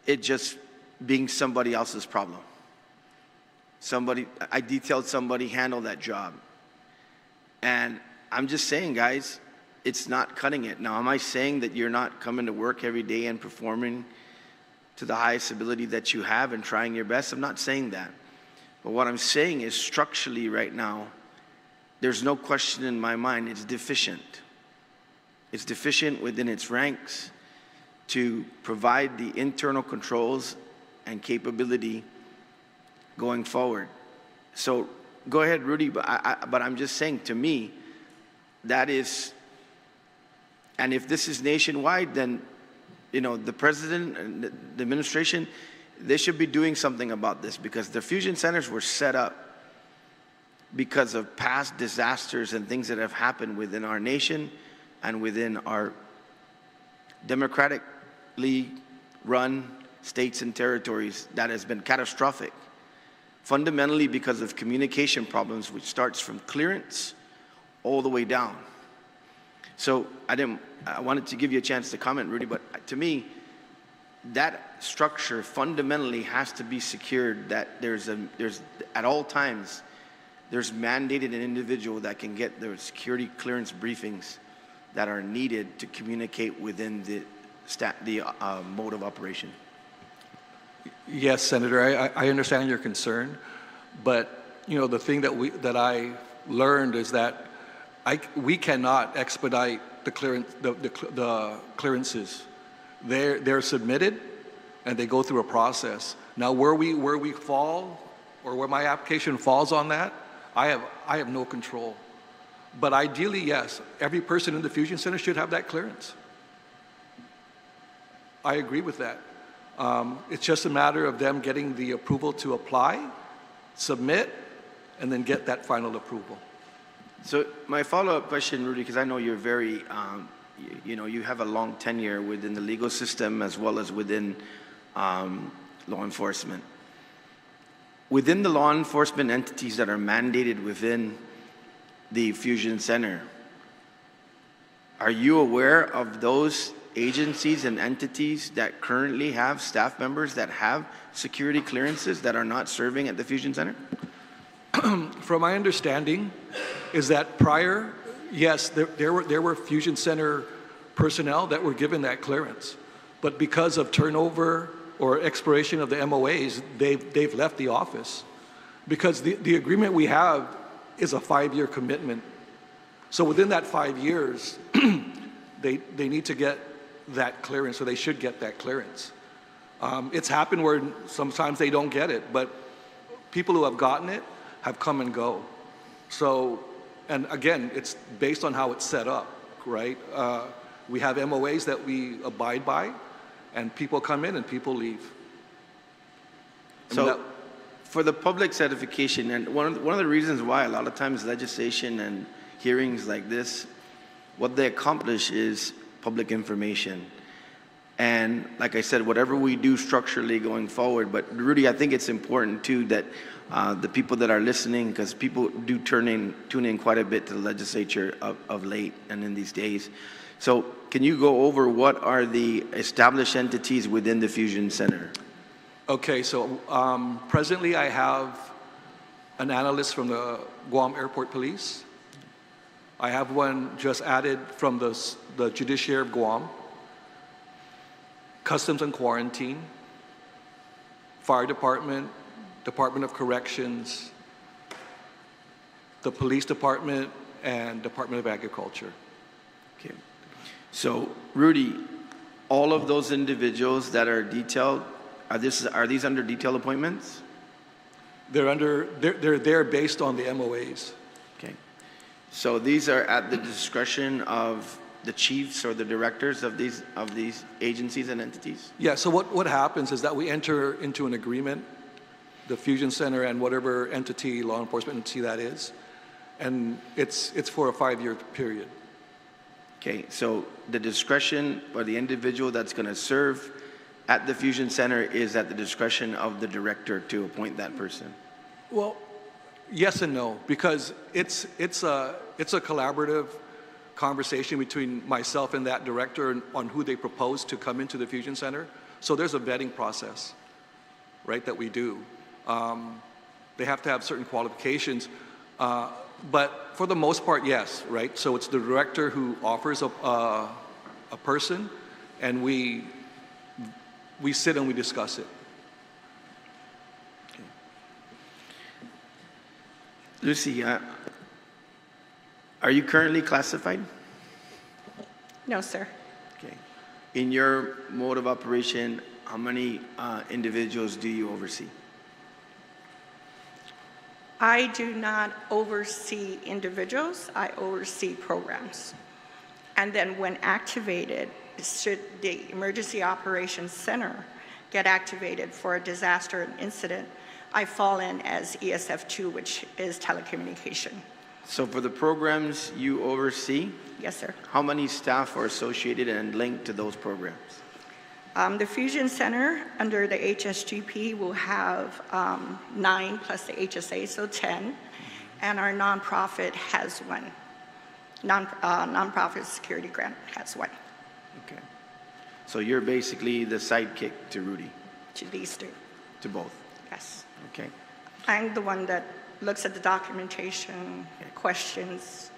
it just being somebody else's problem. I detailed somebody handle that job. And I'm just saying, guys, it's not cutting it. Now, am I saying that you're not coming to work every day and performing to the highest ability that you have and trying your best? I'm not saying that. But what I'm saying is structurally right now, there's no question in my mind, it's deficient. It's deficient within its ranks to provide the internal controls and capability going forward. So go ahead, Rudy, but I'm just saying, to me, that is, and if this is nationwide, then, you know, the president and the administration, they should be doing something about this, because the fusion centers were set up because of past disasters and things that have happened within our nation and within our democratically run states and territories that has been catastrophic. Fundamentally because of communication problems, which starts from clearance all the way down. So I wanted to give you a chance to comment, Rudy, but to me, that structure fundamentally has to be secured, that there's at all times, there's mandated an individual that can get the security clearance briefings that are needed to communicate within the mode of operation. Yes, Senator, I understand your concern, but you know, the thing that I learned is that we cannot expedite the clearances. They're submitted and they go through a process. Now where we fall, or where my application falls on that, I have no control. But ideally, yes, every person in the Fusion Center should have that clearance. I agree with that. It's just a matter of them getting the approval to apply, submit, and then get that final approval. So my follow-up question, Rudy, because I know you're very, you have a long tenure within the legal system as well as within law enforcement. Within the law enforcement entities that are mandated within the Fusion Center, are you aware of those agencies and entities that currently have staff members that have security clearances that are not serving at the Fusion Center? From my understanding is that prior, yes, there were Fusion Center personnel that were given that clearance, but because of turnover or expiration of the MOAs, they've left the office, because the agreement we have is a 5-year commitment. So within that 5 years, they need to get that clearance, or they should get that clearance. It's happened where sometimes they don't get it, but people who have gotten it have come and go. So, and again, it's based on how it's set up, right? We have MOAs that we abide by, and people come in and people leave. So for the public certification, and one of the reasons why a lot of times legislation and hearings like this, what they accomplish is public information. And like I said, whatever we do structurally going forward, but Rudy, I think it's important too that the people that are listening, because people do tune in quite a bit to the legislature of late and in these days. So can you go over what are the established entities within the Fusion Center? Okay, so presently I have an analyst from the Guam Airport Police. I have one just added from the Judiciary of Guam, Customs and Quarantine, Fire Department, Department of Corrections, the Police Department, and Department of Agriculture. Okay. So, Rudy, all of those individuals that are detailed, are these under detailed appointments? They're there based on the MOAs. Okay. So these are at the discretion of the chiefs or the directors of these agencies and entities? Yeah, so what happens is that we enter into an agreement, the Fusion Center and whatever entity, law enforcement entity that is, and it's for a 5-year period. Okay, so the discretion or the individual that's going to serve at the Fusion Center is at the discretion of the director to appoint that person? Well, yes and no, because it's a collaborative conversation between myself and that director on who they propose to come into the Fusion Center. So there's a vetting process, right, that we do. They have to have certain qualifications, but for the most part, yes, right? So it's the director who offers a person, and we sit and we discuss it. Okay. Lucy, are you currently classified? No, sir. Okay. In your mode of operation, how many individuals do you oversee? I do not oversee individuals, I oversee programs. And then when activated, should the Emergency Operations Center get activated for a disaster and incident, I fall in as ESF2, which is telecommunication. So for the programs you oversee? Yes, sir. How many staff are associated and linked to those programs? The Fusion Center under the HSGP will have 9 plus the HSA, so 10. And our nonprofit has 1. Nonprofit security grant has 1. Okay. So you're basically the sidekick to Rudy? To these 2. To both? Yes. Okay. I'm the one that looks at the documentation, questions,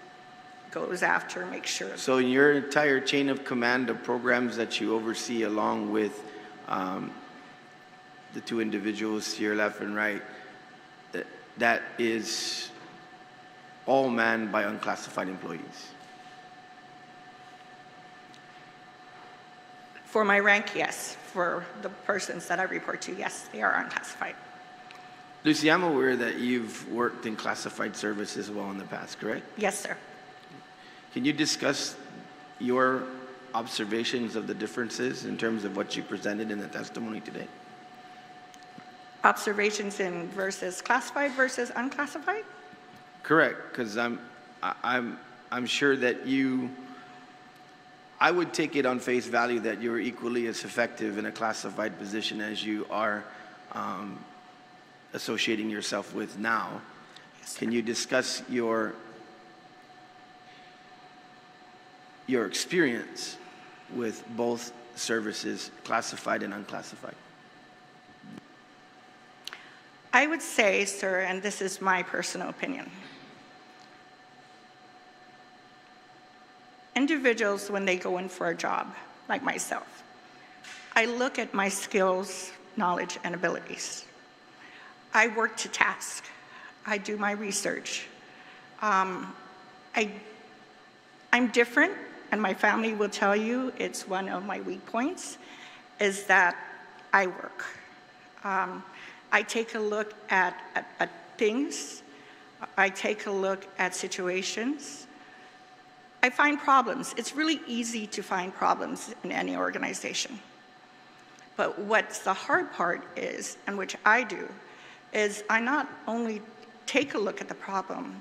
goes after, makes sure. So in your entire chain of command of programs that you oversee along with the 2 individuals here, left and right, that is all manned by unclassified employees? For my rank, yes. For the persons that I report to, yes, they are unclassified. Lucy, I'm aware that you've worked in classified services well in the past, correct? Yes, sir. Can you discuss your observations of the differences in terms of what you presented in the testimony today? Observations in versus classified versus unclassified? Correct, because I'm sure that I would take it on face value that you're equally as effective in a classified position as you are associating yourself with now. Yes, can you discuss your experience with both services, classified and unclassified? I would say, sir, and this is my personal opinion, individuals, when they go in for a job, like myself, I look at my skills, knowledge, and abilities. I work to task. I do my research. I'm different, and my family will tell you it's one of my weak points, is that I work. I take a look at things. I take a look at situations. I find problems. It's really easy to find problems in any organization. But what's the hard part is, and which I do, is I not only take a look at the problem,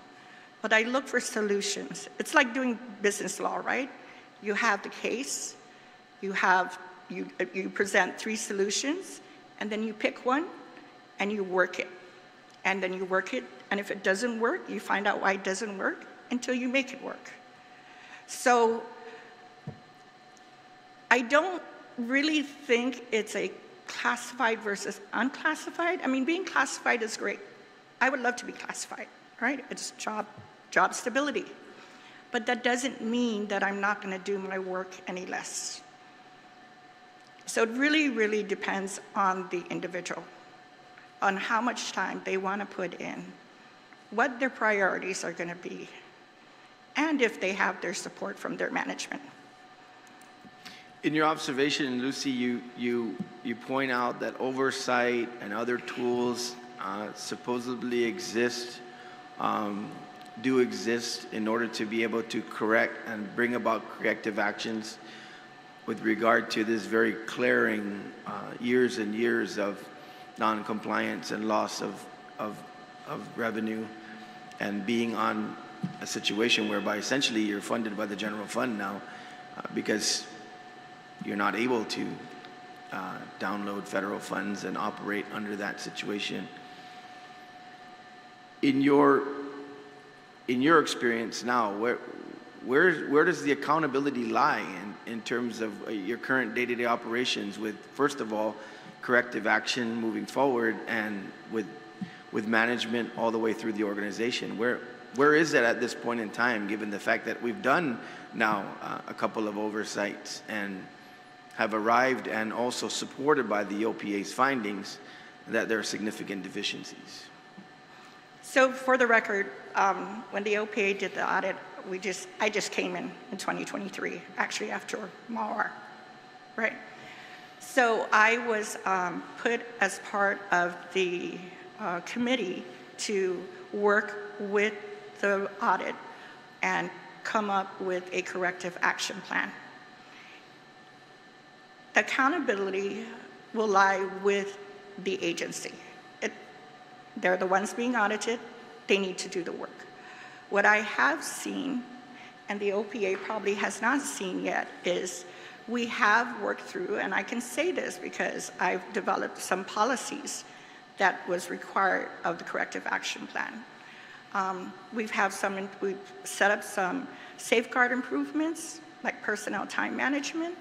but I look for solutions. It's like doing business law, right? You have the case, you have you present 3 solutions, and then you pick one, and you work it. And then you work it, and if it doesn't work, you find out why it doesn't work until you make it work. So I don't really think it's a classified versus unclassified. I mean, being classified is great. I would love to be classified, right? It's job stability. But that doesn't mean that I'm not going to do my work any less. So it really, really depends on the individual, on how much time they want to put in, what their priorities are going to be, and if they have their support from their management. In your observation, Lucy, you point out that oversight and other tools supposedly do exist in order to be able to correct and bring about corrective actions with regard to this very clearing years and years of non-compliance and loss of revenue, and being on a situation whereby essentially you're funded by the general fund now because you're not able to download federal funds and operate under that situation. In your experience now, where does the accountability lie in terms of your current day-to-day operations with, first of all, corrective action moving forward, and with management all the way through the organization? Where is it at this point in time, given the fact that we've done now a couple of oversights and have arrived and also supported by the OPA's findings that there are significant deficiencies? So for the record, when the OPA did the audit, I just came in 2023, actually after Mawar, right? So I was put as part of the committee to work with the audit and come up with a corrective action plan. Accountability will lie with the agency. They're the ones being audited. They need to do the work. What I have seen, and the OPA probably has not seen yet, is we have worked through, and I can say this because I've developed some policies that was required of the corrective action plan. We've set up some safeguard improvements, like personnel time management.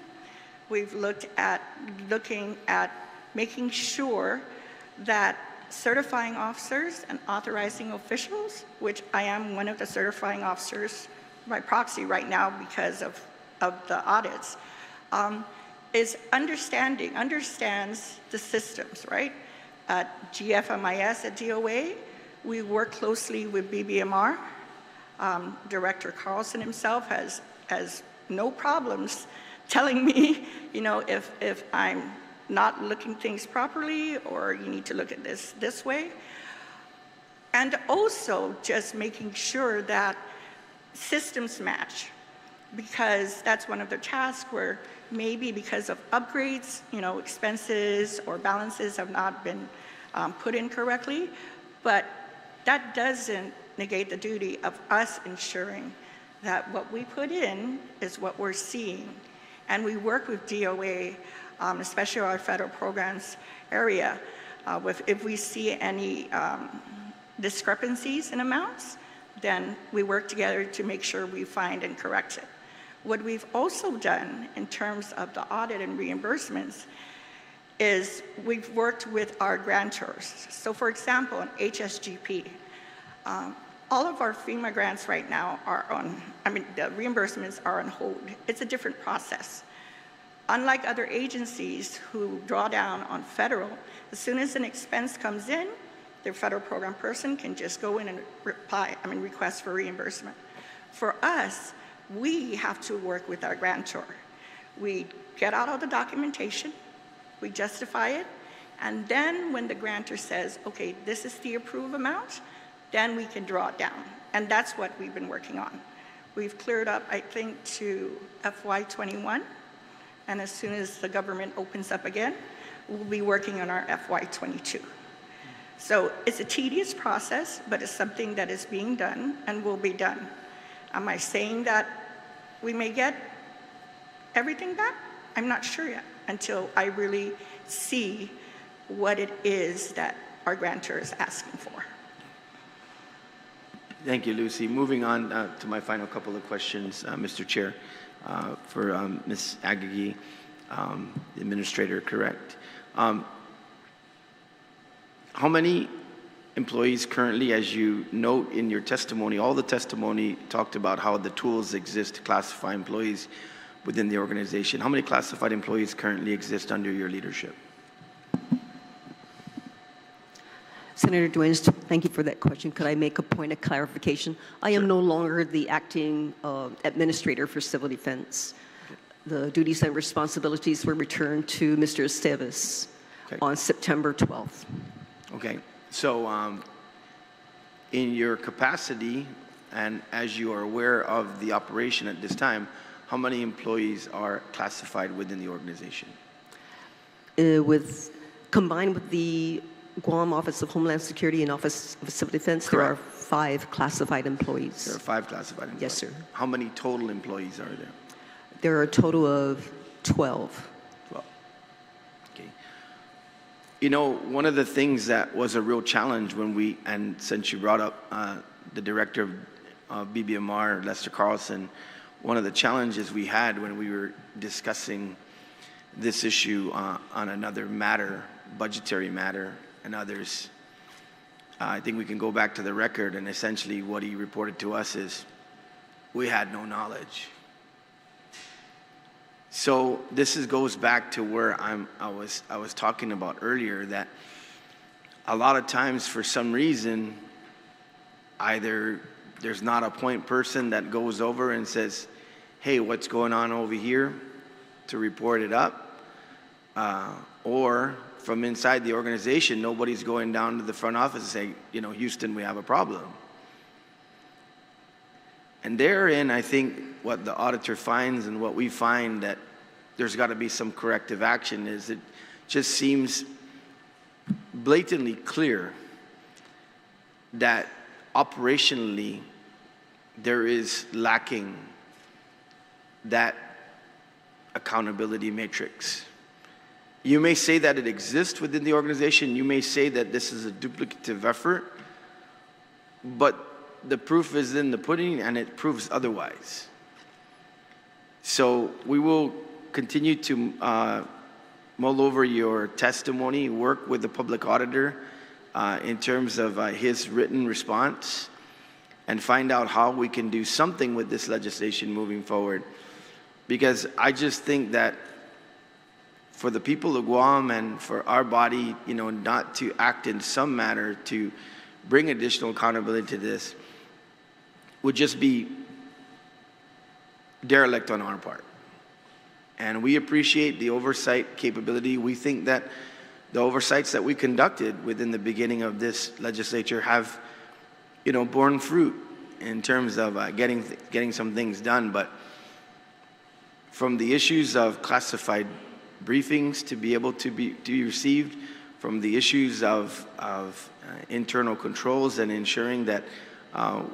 We've looking at making sure that certifying officers and authorizing officials, which I am one of the certifying officers by proxy right now because of the audits, understands the systems, right? At GFMIS at DOA, we work closely with BBMR. Director Carlson himself has no problems telling me, if I'm not looking things properly, or you need to look at this way. And also just making sure that systems match, because that's one of the tasks where maybe because of upgrades, expenses or balances have not been put in correctly, but that doesn't negate the duty of us ensuring that what we put in is what we're seeing. And we work with DOA, especially our federal programs area, if we see any discrepancies in amounts, then we work together to make sure we find and correct it. What we've also done in terms of the audit and reimbursements is we've worked with our grantors. So for example, in HSGP, all of our FEMA grants right now the reimbursements are on hold. It's a different process. Unlike other agencies who draw down on federal, as soon as an expense comes in, their federal program person can just go in and request for reimbursement. For us, we have to work with our grantor. We get out all the documentation, we justify it, and then when the grantor says, okay, this is the approved amount, then we can draw it down. And that's what we've been working on. We've cleared up, I think, to FY21, and as soon as the government opens up again, we'll be working on our FY22. So it's a tedious process, but it's something that is being done and will be done. Am I saying that we may get everything back? I'm not sure yet. until I really see what it is that our grantor is asking for. Thank you, Lucy. Moving on to my final couple of questions, Mr. Chair, for Ms. Agagi, the administrator, correct. How many employees currently, as you note in your testimony, all the testimony talked about how the tools exist to classify employees within the organization. How many classified employees currently exist under your leadership? Senator Duenas, thank you for that question. Could I make a point of clarification? I am no longer the acting administrator for civil defense. The duties and responsibilities were returned to Mr. Esteves on September 12th. Okay, so in your capacity, and as you are aware of the operation at this time, how many employees are classified within the organization? Combined with the Guam Office of Homeland Security and Office of Civil Defense, there are 5 classified employees. There are 5 classified employees? Yes, sir. How many total employees are there? There are a total of 12. 12. Okay. You know, one of the things that was a real challenge when we, and since you brought up the director of BBMR, Lester Carlson, one of the challenges we had when we were discussing this issue on another matter, budgetary matter, and others, I think we can go back to the record, and essentially what he reported to us is we had no knowledge. So this goes back to where I was talking about earlier, that a lot of times for some reason, either there's not a point person that goes over and says, hey, what's going on over here, to report it up, or from inside the organization, nobody's going down to the front office and saying, you know, Houston, we have a problem. And therein, I think what the auditor finds and what we find that there's got to be some corrective action is it just seems blatantly clear that operationally there is lacking that accountability matrix. You may say that it exists within the organization. You may say that this is a duplicative effort, but the proof is in the pudding, and it proves otherwise. So we will continue to mull over your testimony, work with the public auditor in terms of his written response, and find out how we can do something with this legislation moving forward. Because I just think that for the people of Guam and for our body, you know, not to act in some manner to bring additional accountability to this would just be derelict on our part. And we appreciate the oversight capability. We think that the oversights that we conducted within the beginning of this legislature have, you know, borne fruit in terms of getting some things done. But from the issues of classified briefings to be able to be received, from the issues of internal controls and ensuring that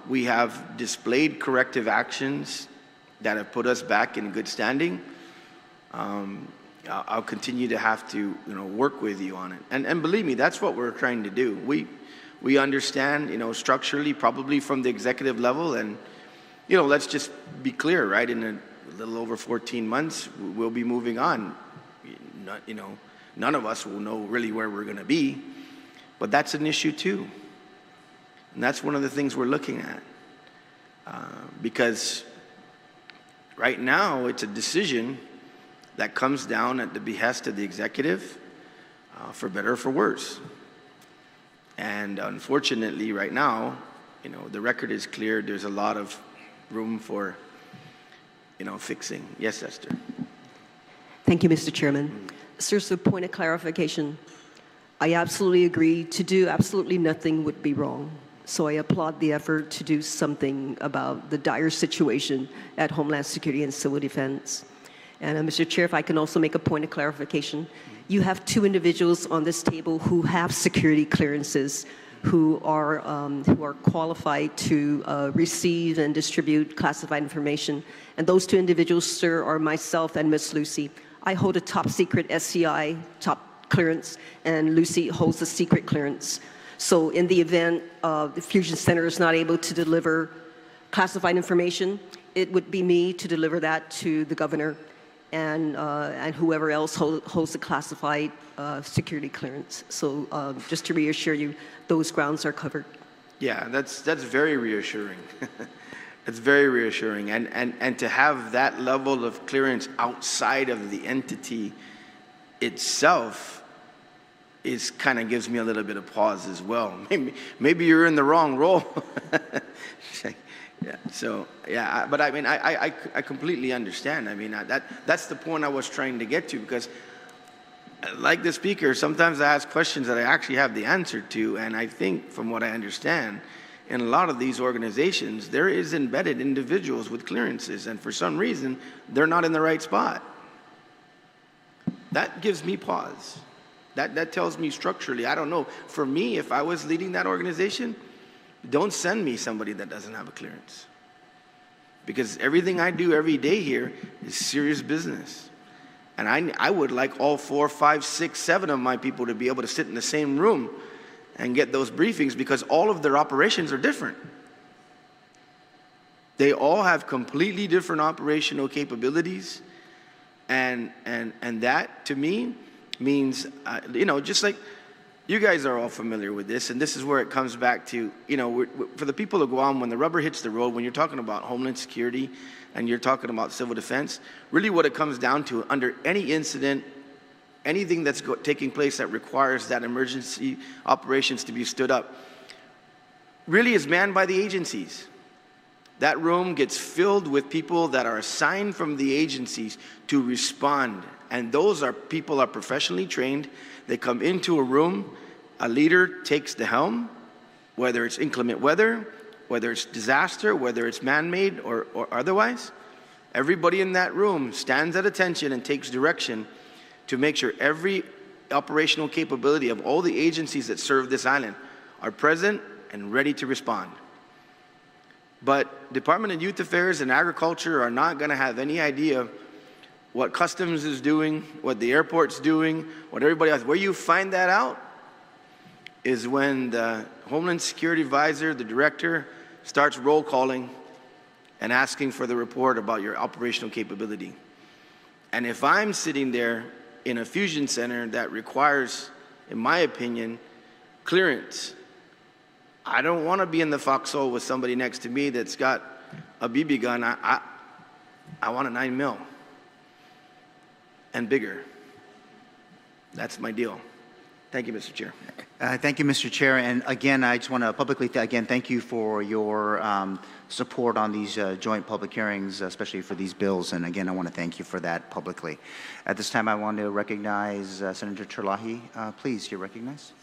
we have displayed corrective actions that have put us back in good standing, I'll continue to have to, you know, work with you on it. And believe me, that's what we're trying to do. We understand, you know, structurally, probably from the executive level, and, you know, let's just be clear, right? In a little over 14 months, we'll be moving on. You know, none of us will know really where we're going to be, but that's an issue too. And that's one of the things we're looking at. Because right now, it's a decision that comes down at the behest of the executive, for better or for worse. And unfortunately, right now, you know, the record is clear. There's a lot of room for, you know, fixing. Yes, Esther. Thank you, Mr. Chairman. Sir, so point of clarification. I absolutely agree. To do absolutely nothing would be wrong. So I applaud the effort to do something about the dire situation at Homeland Security and Civil Defense. And Mr. Chair, if I can also make a point of clarification. You have 2 individuals on this table who have security clearances, who are qualified to receive and distribute classified information. And those 2 individuals, sir, are myself and Ms. Lucy. I hold a top secret SCI, top clearance, and Lucy holds a secret clearance. So in the event the Fusion Center is not able to deliver classified information, it would be me to deliver that to the governor and whoever else holds the classified security clearance. So just to reassure you, those grounds are covered. Yeah, that's very reassuring. It's very reassuring. And to have that level of clearance outside of the entity itself is kind of gives me a little bit of pause as well. Maybe you're in the wrong role. Yeah. So yeah, but I mean, I completely understand. I mean, that's the point I was trying to get to, because like the speaker, sometimes I ask questions that I actually have the answer to, and I think from what I understand, in a lot of these organizations, there is embedded individuals with clearances, and for some reason, they're not in the right spot. That gives me pause. That tells me structurally, I don't know. For me, if I was leading that organization, don't send me somebody that doesn't have a clearance. Because everything I do every day here is serious business. And I would like all 4, 5, 6, 7 of my people to be able to sit in the same room and get those briefings, because all of their operations are different. They all have completely different operational capabilities. And that, to me, means, just like you guys are all familiar with this, and this is where it comes back to, for the people of Guam, when the rubber hits the road, when you're talking about Homeland Security and you're talking about civil defense, really what it comes down to, under any incident, anything that's taking place that requires that emergency operations to be stood up, really is manned by the agencies. That room gets filled with people that are assigned from the agencies to respond. And those people are professionally trained. They come into a room, a leader takes the helm, whether it's inclement weather, whether it's disaster, whether it's man-made or otherwise. Everybody in that room stands at attention and takes direction to make sure every operational capability of all the agencies that serve this island are present and ready to respond. But Department of Youth Affairs and Agriculture are not going to have any idea what Customs is doing, what the airport's doing, what everybody else. Where you find that out is when the Homeland Security Advisor, the director, starts roll calling and asking for the report about your operational capability. And if I'm sitting there in a fusion center that requires, in my opinion, clearance, I don't want to be in the foxhole with somebody next to me that's got a BB gun. I want a 9mm and bigger. That's my deal. Thank you, Mr. Chair. Thank you, Mr. Chair. And again, I just want to publicly, thank you for your support on these joint public hearings, especially for these bills. And again, I want to thank you for that publicly. At this time, I want to recognize Senator Terlahi. Please, you're recognized.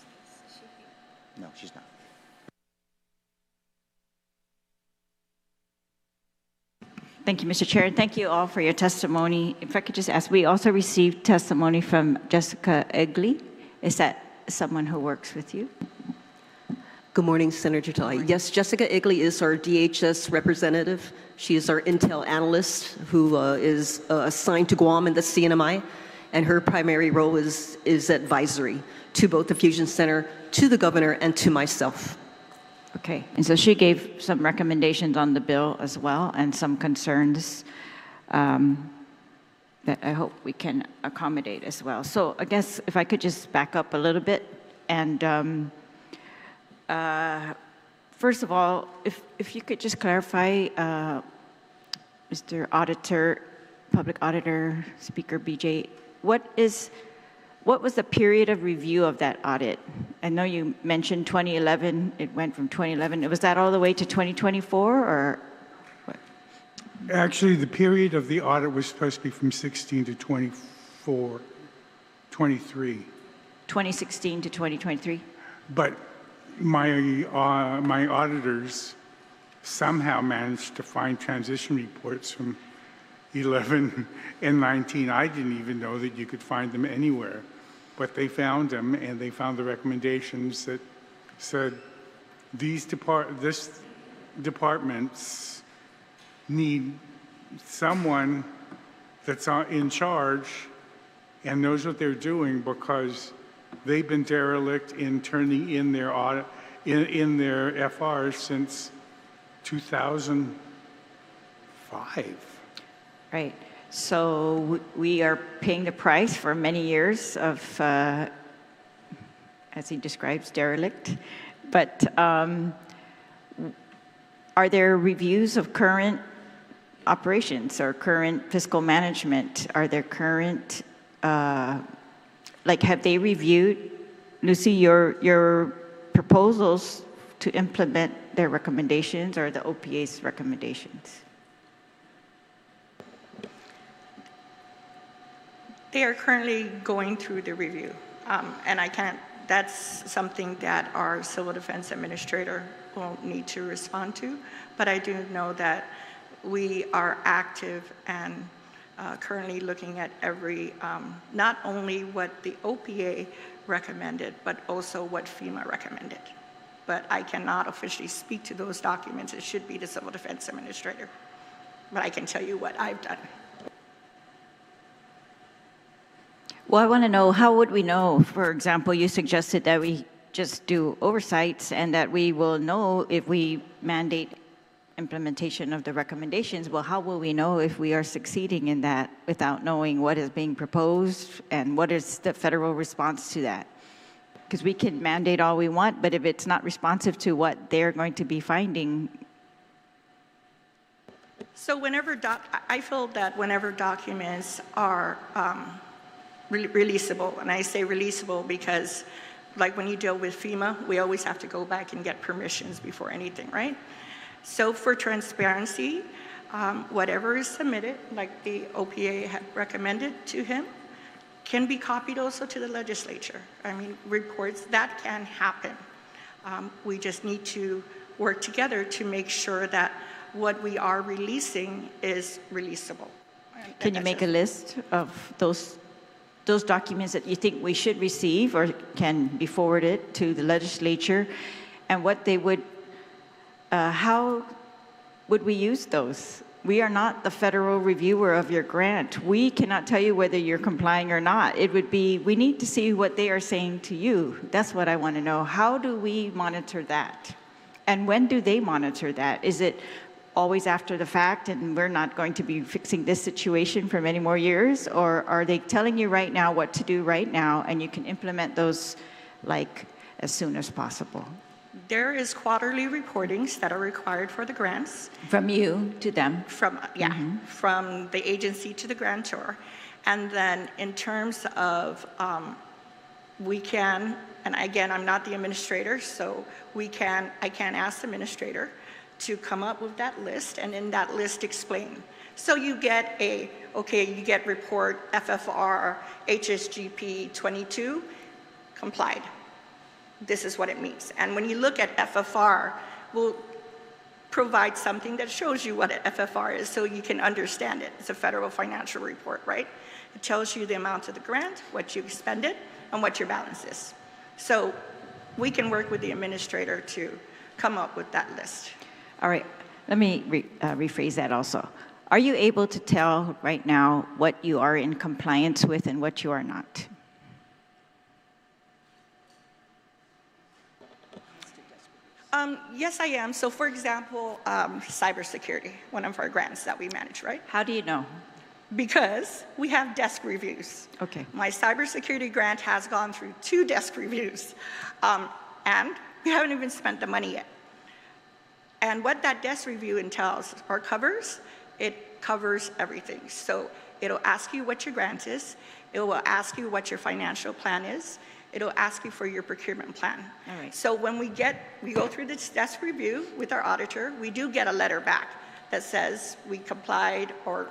No, she's not. Thank you, Mr. Chair, and thank you all for your testimony. If I could just ask, we also received testimony from Jessica Egley. Is that someone who works with you? Good morning, Senator Terlahi. Yes, Jessica Egley is our DHS representative. She is our intel analyst who is assigned to Guam and the CNMI, and her primary role is advisory to both the Fusion Center, to the governor, and to myself. Okay, and so she gave some recommendations on the bill as well, and some concerns that I hope we can accommodate as well. So I guess if I could just back up a little bit, and first of all, if you could just clarify, Mr. Auditor, Public Auditor, Speaker BJ, what was the period of review of that audit? I know you mentioned 2011, it went from 2011. Was that all the way to 2024, or what? Actually, the period of the audit was supposed to be from 16 to 24, 23. 2016 to 2023? But my auditors somehow managed to find transition reports from 11 and 19. I didn't even know that you could find them anywhere. But they found them, and they found the recommendations that said this departments need someone that's in charge and knows what they're doing because they've been derelict in turning in their audit, in their FRs since 2005. Right. So we are paying the price for many years of, as he describes, derelict. But are there reviews of current operations or current fiscal management? Are there current, like, have they reviewed, Lucy, your proposals to implement their recommendations or the OPA's recommendations? They are currently going through the review, and that's something that our civil defense administrator will need to respond to, but I do know that we are active and currently looking at every, not only what the OPA recommended, but also what FEMA recommended. But I cannot officially speak to those documents. It should be the civil defense administrator. But I can tell you what I've done. Well, I want to know, how would we know? For example, you suggested that we just do oversights and that we will know if we mandate implementation of the recommendations. Well, how will we know if we are succeeding in that without knowing what is being proposed and what is the federal response to that? Because we can mandate all we want, but if it's not responsive to what they're going to be finding. So I feel that whenever documents are releasable, and I say releasable because, like, when you deal with FEMA, we always have to go back and get permissions before anything, right? So for transparency, whatever is submitted, like the OPA had recommended to him, can be copied also to the legislature. I mean, reports, that can happen. We just need to work together to make sure that what we are releasing is releasable. Can you make a list of those documents that you think we should receive or can be forwarded to the legislature, and what they would, how would we use those? We are not the federal reviewer of your grant. We cannot tell you whether you're complying or not. It would be, we need to see what they are saying to you. That's what I want to know. How do we monitor that? And when do they monitor that? Is it always after the fact and we're not going to be fixing this situation for many more years? Or are they telling you right now what to do right now and you can implement those like as soon as possible? There is quarterly reportings that are required for the grants. From you to them? From the agency to the grantor. And then in terms of, we can, and again, I'm not the administrator, so I can ask the administrator to come up with that list, and in that list explain. So you get you get report FFR HSGP 22, complied. This is what it means. And when you look at FFR, we'll provide something that shows you what an FFR is so you can understand it. It's a federal financial report, right? It tells you the amount of the grant, what you expended, and what your balance is. So we can work with the administrator to come up with that list. All right, let me rephrase that also. Are you able to tell right now what you are in compliance with and what you are not? Yes, I am. So for example, cybersecurity, one of our grants that we manage, right? How do you know? Because we have desk reviews. Okay. My cybersecurity grant has gone through 2 desk reviews, and we haven't even spent the money yet. And what that desk review entails or covers, it covers everything. So it'll ask you what your grant is, it will ask you what your financial plan is, it'll ask you for your procurement plan. All right. So when we go through this desk review with our auditor, we do get a letter back that says we complied, or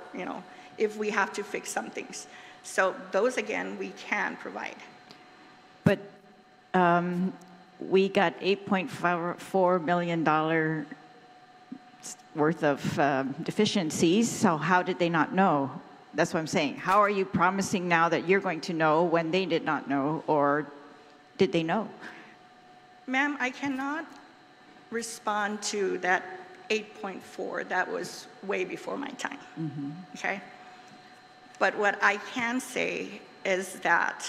if we have to fix some things. So those, again, we can provide. But we got $8.4 million worth of deficiencies, so how did they not know? That's what I'm saying. How are you promising now that you're going to know when they did not know, or did they know? Ma'am, I cannot respond to that 8.4. That was way before my time, okay? But what I can say is that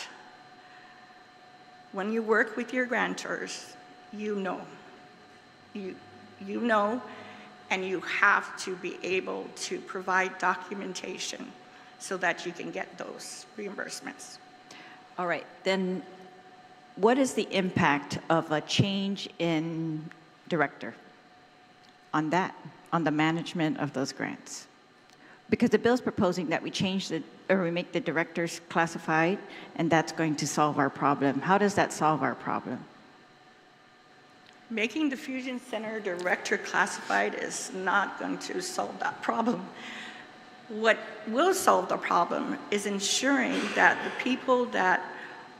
when you work with your grantors, you know. You know, and you have to be able to provide documentation so that you can get those reimbursements. All right, then what is the impact of a change in director on that, on the management of those grants? Because the bill's proposing that we change or we make the directors classified, and that's going to solve our problem. How does that solve our problem? Making the Fusion Center director classified is not going to solve that problem. What will solve the problem is ensuring that the people that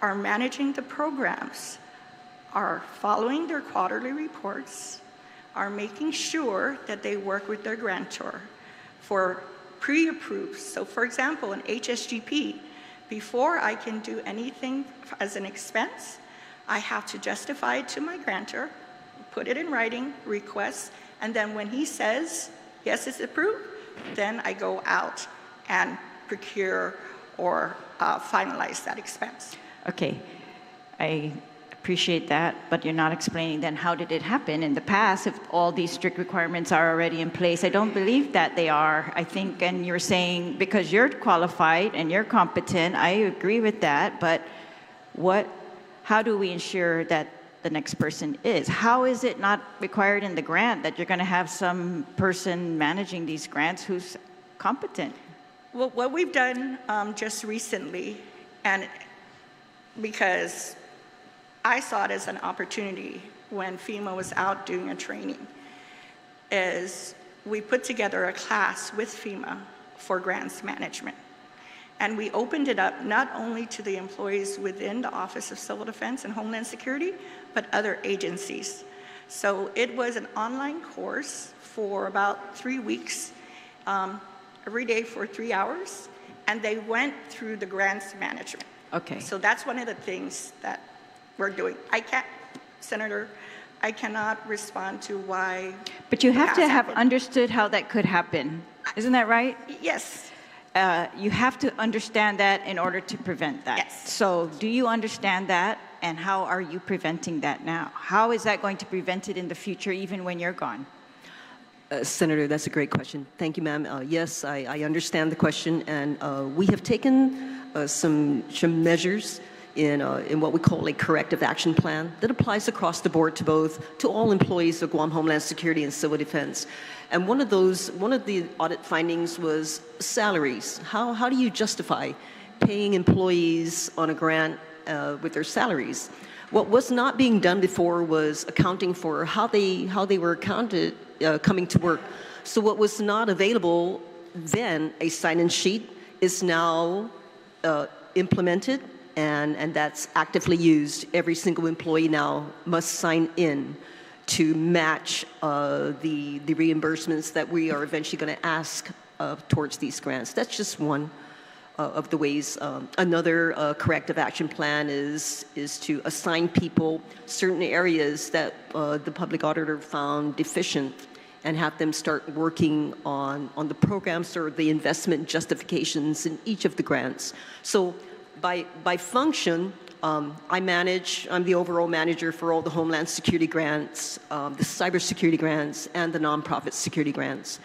are managing the programs are following their quarterly reports, are making sure that they work with their grantor for pre-approved. So for example, in HSGP, before I can do anything as an expense, I have to justify it to my grantor, put it in writing, request, and then when he says, yes, it's approved, then I go out and procure or finalize that expense. Okay, I appreciate that, but you're not explaining then how did it happen in the past if all these strict requirements are already in place. I don't believe that they are. I think, and you're saying because you're qualified and you're competent, I agree with that, but how do we ensure that the next person is? How is it not required in the grant that you're going to have some person managing these grants who's competent? Well, what we've done just recently, and because I saw it as an opportunity when FEMA was out doing a training, is we put together a class with FEMA for grants management. And we opened it up not only to the employees within the Office of Civil Defense and Homeland Security, but other agencies. So it was an online course for about 3 weeks, every day for 3 hours, and they went through the grants management. Okay. So that's one of the things that we're doing. Senator, I cannot respond to why. But you have to have happened. Understood how that could happen. Isn't that right? Yes. You have to understand that in order to prevent that. Yes. So do you understand that, and how are you preventing that now? How is that going to prevent it in the future, even when you're gone? Senator, that's a great question. Thank you, ma'am. Yes, I understand the question, and we have taken some measures in what we call a corrective action plan that applies across the board to all employees of Guam Homeland Security and Civil Defense. And one of the audit findings was salaries. How do you justify paying employees on a grant with their salaries? What was not being done before was accounting for how they were accounted coming to work. So what was not available then, a sign-in sheet, is now implemented, and that's actively used. Every single employee now must sign in to match the reimbursements that we are eventually going to ask towards these grants. That's just one of the ways. Another corrective action plan is to assign people certain areas that the public auditor found deficient and have them start working on the programs or the investment justifications in each of the grants. So by function, I'm the overall manager for all the Homeland Security grants, the cybersecurity grants, and the nonprofit security grants.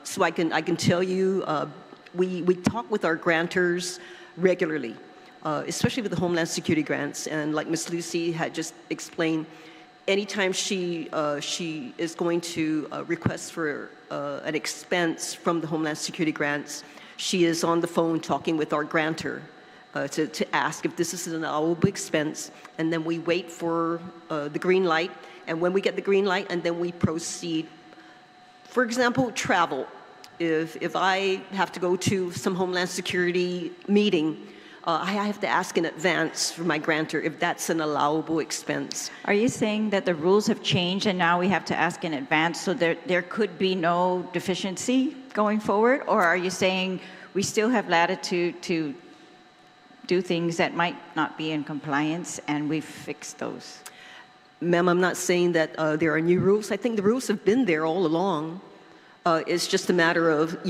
So I can tell you, we talk with our grantors regularly, especially with the Homeland Security grants. And like Ms. Lucy had just explained, anytime she is going to request for an expense from the Homeland Security grants, she is on the phone talking with our grantor to ask if this is an allowable expense, and then we wait for the green light, and when we get the green light, and then we proceed. For example, travel. If I have to go to some Homeland Security meeting, I have to ask in advance for my grantor if that's an allowable expense. Are you saying that the rules have changed and now we have to ask in advance so there could be no deficiency going forward? Or are you saying we still have latitude to do things that might not be in compliance and we've fixed those? Ma'am, I'm not saying that there are new rules. I think the rules have been there all along. It's just a matter of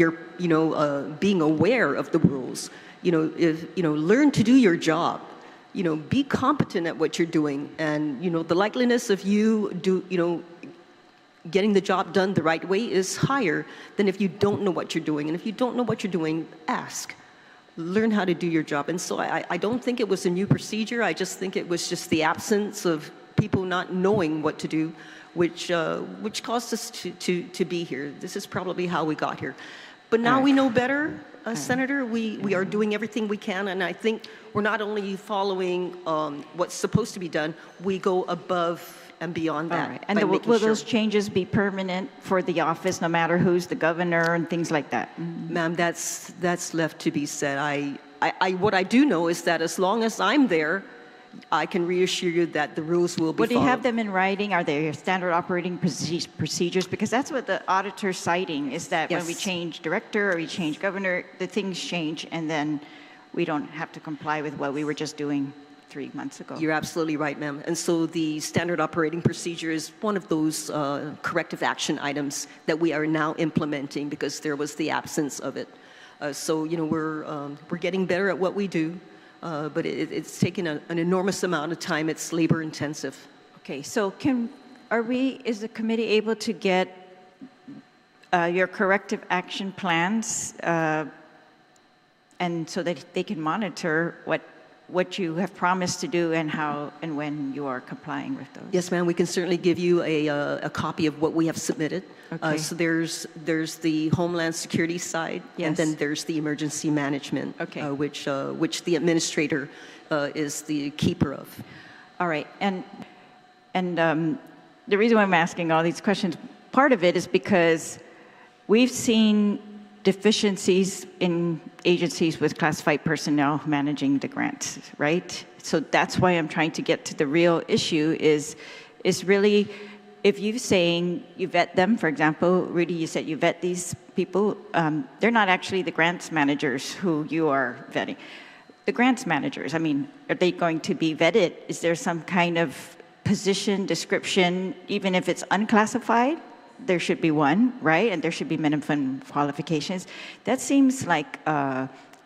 being aware of the rules. learn to do your job. Be competent at what you're doing, and the likeliness of you getting the job done the right way is higher than if you don't know what you're doing. And if you don't know what you're doing, ask. Learn how to do your job. And so I don't think it was a new procedure. I just think it was just the absence of people not knowing what to do, which caused us to be here. This is probably how we got here. But now we know better, Senator. We are doing everything we can, and I think we're not only following what's supposed to be done, we go above and beyond that. Right. And will those changes be permanent for the office, no matter who's the governor and things like that? Ma'am, that's left to be said. What I do know is that as long as I'm there, I can reassure you that the rules will be followed. Would you have them in writing? Are they standard operating procedures? Because that's what the auditor's citing, is that when we change director or we change governor, the things change, and then we don't have to comply with what we were just doing 3 months ago. You're absolutely right, ma'am. And so the standard operating procedure is one of those corrective action items that we are now implementing because there was the absence of it. So we're getting better at what we do, but it's taken an enormous amount of time. It's labor intensive. Okay, so is the committee able to get your corrective action plans, and so that they can monitor what you have promised to do and how and when you are complying with those? Yes, ma'am. We can certainly give you a copy of what we have submitted. Okay. So there's the Homeland Security side, and then there's the emergency management, which the administrator is the keeper of. All right, and the reason why I'm asking all these questions, part of it is because we've seen deficiencies in agencies with classified personnel managing the grants, right? So that's why I'm trying to get to the real issue is really, if you're saying you vet them, for example, Rudy, you said you vet these people, they're not actually the grants managers who you are vetting. The grants managers, I mean, are they going to be vetted? Is there some kind of position, description, even if it's unclassified? There should be one, right? And there should be minimum qualifications. That seems like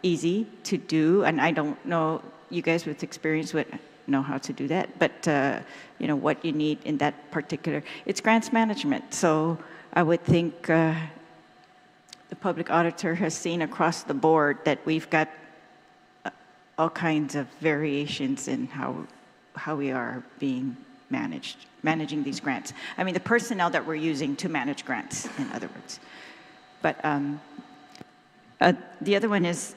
easy to do, and I don't know, you guys with experience would know how to do that, but what you need in that particular, it's grants management. So I would think the public auditor has seen across the board that we've got all kinds of variations in how we are being managing these grants. I mean, the personnel that we're using to manage grants, in other words. But the other one is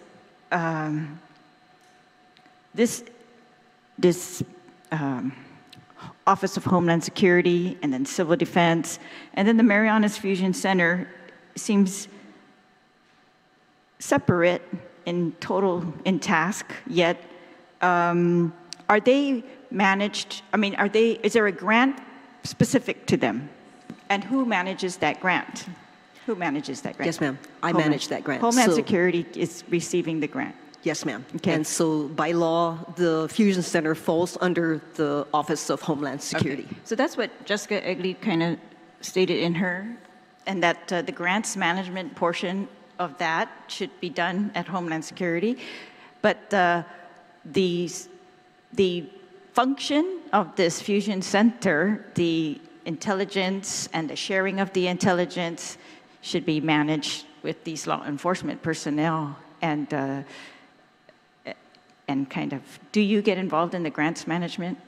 this Office of Homeland Security, and then Civil Defense, and then the Marianas Fusion Center seems separate in task, yet are they managed, I mean, is there a grant specific to them? And who manages that grant? Who manages that grant? Yes, ma'am. I manage that grant. Homeland Security is receiving the grant. Yes, ma'am. Okay. And so by law, the Fusion Center falls under the Office of Homeland Security. Okay. So that's what Jessica Egley kind of stated in her, and that the grants management portion of that should be done at Homeland Security. But the function of this Fusion Center, the intelligence and the sharing of the intelligence, should be managed with these law enforcement personnel. And kind of, do you get involved in the grants management?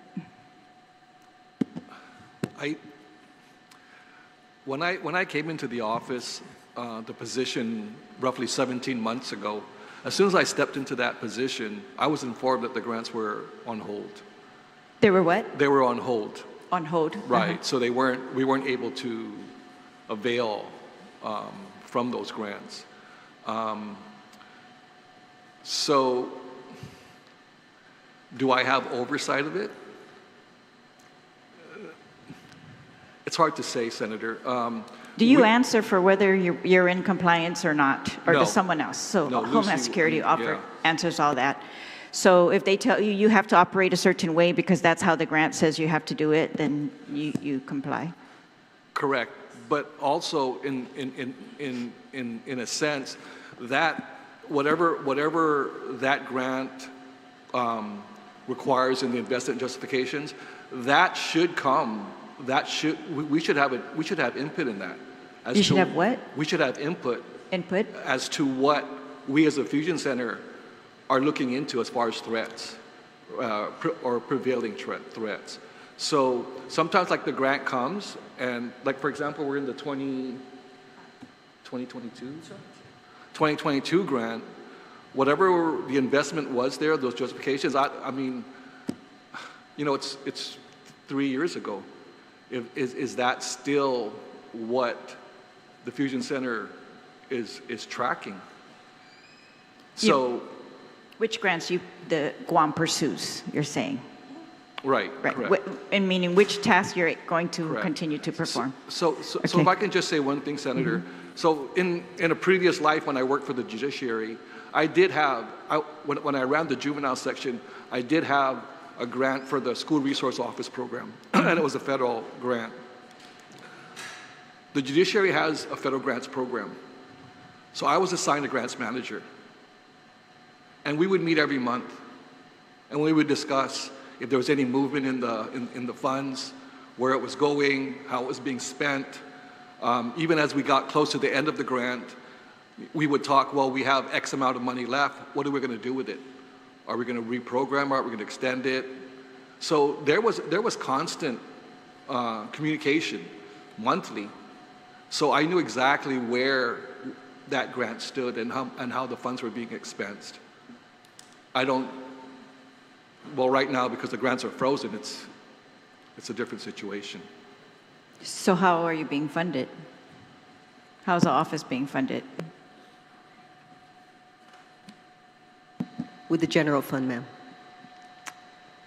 When I came into the office, the position roughly 17 months ago, as soon as I stepped into that position, I was informed that the grants were on hold. They were what? They were on hold. On hold. Right. So we weren't able to avail from those grants. So do I have oversight of it? It's hard to say, Senator. Do you answer for whether you're in compliance or not, or no. does someone else? So No, Homeland Lucy, Security yeah. answers all that. So if they tell you you have to operate a certain way because that's how the grant says you have to do it, then you comply. Correct. But also in a sense, that whatever that grant requires in the investment justifications, that should come. We should have input in that. You should have what? We should have input Input? as to what we as a Fusion Center are looking into as far as threats or prevailing threats. So sometimes like the grant comes and like, for example, we're in the 2022 grant, whatever the investment was there, those justifications, I mean, you know, it's 3 years ago. Is that still what the Fusion Center is tracking? So, which grants the Guam pursues, you're saying? Right, correct. And meaning which tasks you're going to Correct. continue to perform? So if I can just say one thing, Senator. So in a previous life when I worked for the judiciary, I did have, when I ran the juvenile section, I did have a grant for the School Resource Office program, and it was a federal grant. The judiciary has a federal grants program. So I was assigned a grants manager. And we would meet every month, and we would discuss if there was any movement in the funds, where it was going, how it was being spent. Even as we got close to the end of the grant, we would talk, well, we have X amount of money left. What are we going to do with it? Are we going to reprogram it? Are we going to extend it? So there was constant communication monthly. So I knew exactly where that grant stood and how the funds were being expensed. Well, right now, because the grants are frozen, it's a different situation. So how are you being funded? How's the office being funded? With the general fund, ma'am.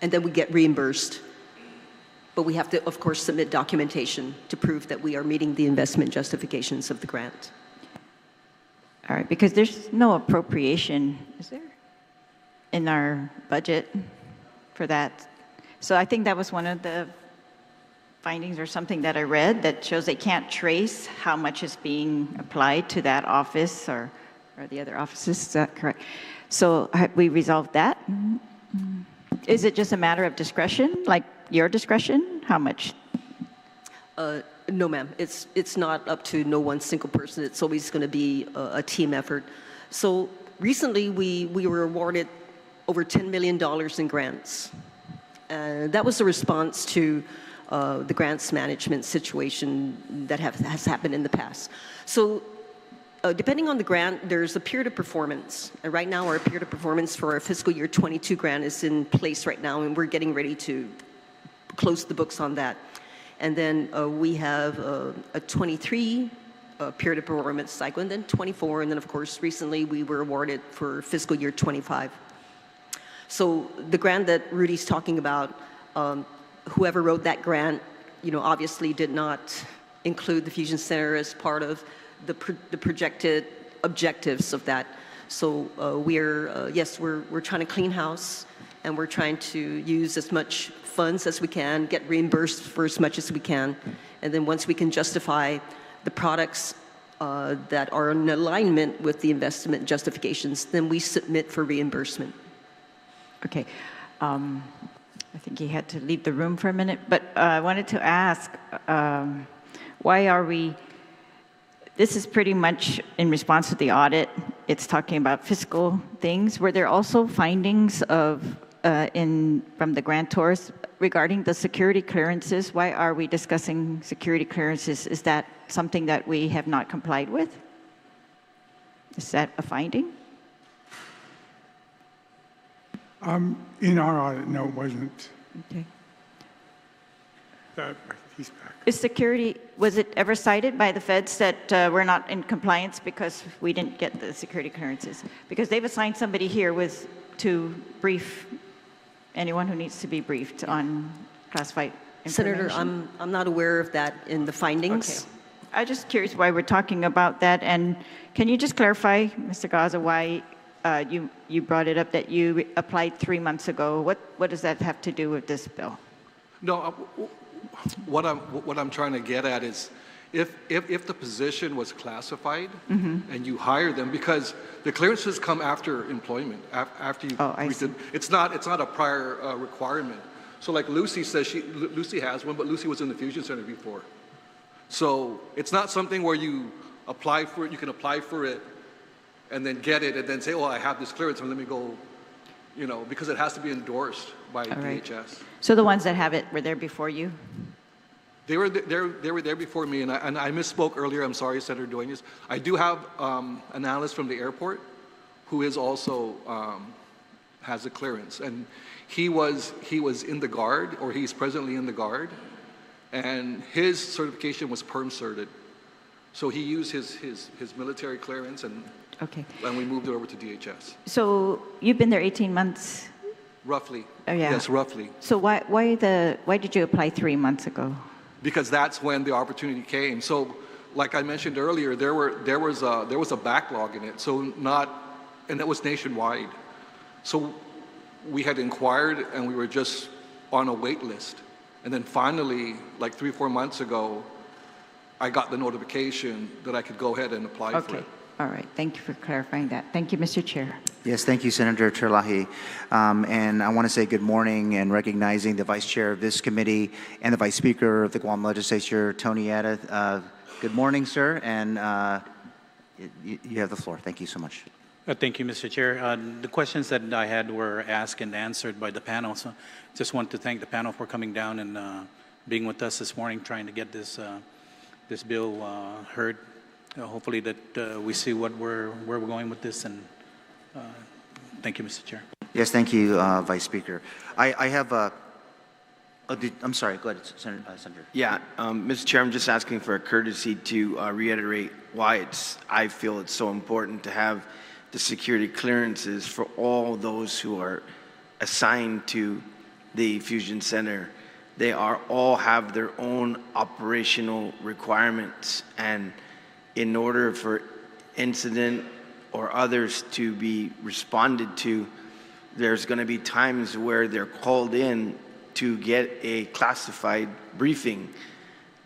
And then we get reimbursed. But we have to, of course, submit documentation to prove that we are meeting the investment justifications of the grant. All right, because there's no appropriation, is there, in our budget for that? So I think that was one of the findings or something that I read that shows they can't trace how much is being applied to that office or the other offices. Is that correct? So have we resolved that? Is it just a matter of discretion, like your discretion? How much? No, ma'am. It's not up to no one single person. It's always going to be a team effort. So recently, we were awarded over $10 million in grants. That was a response to the grants management situation that has happened in the past. So depending on the grant, there's a period of performance. And right now, our period of performance for our fiscal year 22 grant is in place right now, and we're getting ready to close the books on that. And then we have a 23 period of performance cycle, and then 24, and then of course recently we were awarded for fiscal year 25. So the grant that Rudy's talking about, whoever wrote that grant, obviously did not include the Fusion Center as part of the projected objectives of that. So we're trying to clean house, and we're trying to use as much funds as we can, get reimbursed for as much as we can, and then once we can justify the products that are in alignment with the investment justifications, then we submit for reimbursement. Okay. I think he had to leave the room for a minute, but I wanted to ask, why are we, this is pretty much in response to the audit. It's talking about fiscal things. Were there also findings of from the grantors regarding the security clearances? Why are we discussing security clearances? Is that something that we have not complied with? Is that a finding? In our audit, no, it wasn't. Okay. He's back. Is security, was it ever cited by the feds that we're not in compliance because we didn't get the security clearances? Because they've assigned somebody here to brief anyone who needs to be briefed on classified information. Senator, I'm not aware of that in the findings. Okay. I'm just curious why we're talking about that. And can you just clarify, Mr. Gaza, why you brought it up that you applied 3 months ago? What does that have to do with this bill? No, what I'm trying to get at is if the position was classified and you hire them, because the clearances come after employment, after you. Oh, I see. It's not a prior requirement. So like Lucy says, Lucy has one, but Lucy was in the Fusion Center before. So it's not something where you apply for it. You can apply for it and then get it and then say, oh, I have this clearance, and let me go, because it has to be endorsed by DHS. So the ones that have it were there before you? They were there before me, and I misspoke earlier. I'm sorry, Senator Duenas. I do have an analyst from the airport who is also has a clearance, and he was in the Guard, or he's presently in the Guard, and his certification was perm-certed. So he used his military clearance, and we moved it over to DHS. So you've been there 18 months? Roughly. Oh, yeah. Yes, roughly. So why did you apply 3 months ago? Because that's when the opportunity came. So, like I mentioned earlier, there was a backlog in it. And it was nationwide. So we had inquired, and we were just on a wait list. And then finally, like 3-4 months ago, I got the notification that I could go ahead and apply for it. All right. Thank you for clarifying that. Thank you, Mr. Chair. Yes, thank you, Senator Terlahi. And I want to say good morning and recognizing the Vice Chair of this committee and the Vice Speaker of the Guam Legislature, Tony Yata. Good morning, sir, and you have the floor. Thank you so much. Thank you, Mr. Chair. The questions that I had were asked and answered by the panel, so just want to thank the panel for coming down and being with us this morning, trying to get this bill heard. Hopefully that we see where we're going with this, and thank you, Mr. Chair. Yes, thank you, Vice Speaker. I have I'm sorry, go ahead, Senator. Yeah, Mr. Chair, I'm just asking for a courtesy to reiterate why I feel it's so important to have the security clearances for all those who are assigned to the Fusion Center. They all have their own operational requirements, and in order for incident or others to be responded to, there's going to be times where they're called in to get a classified briefing.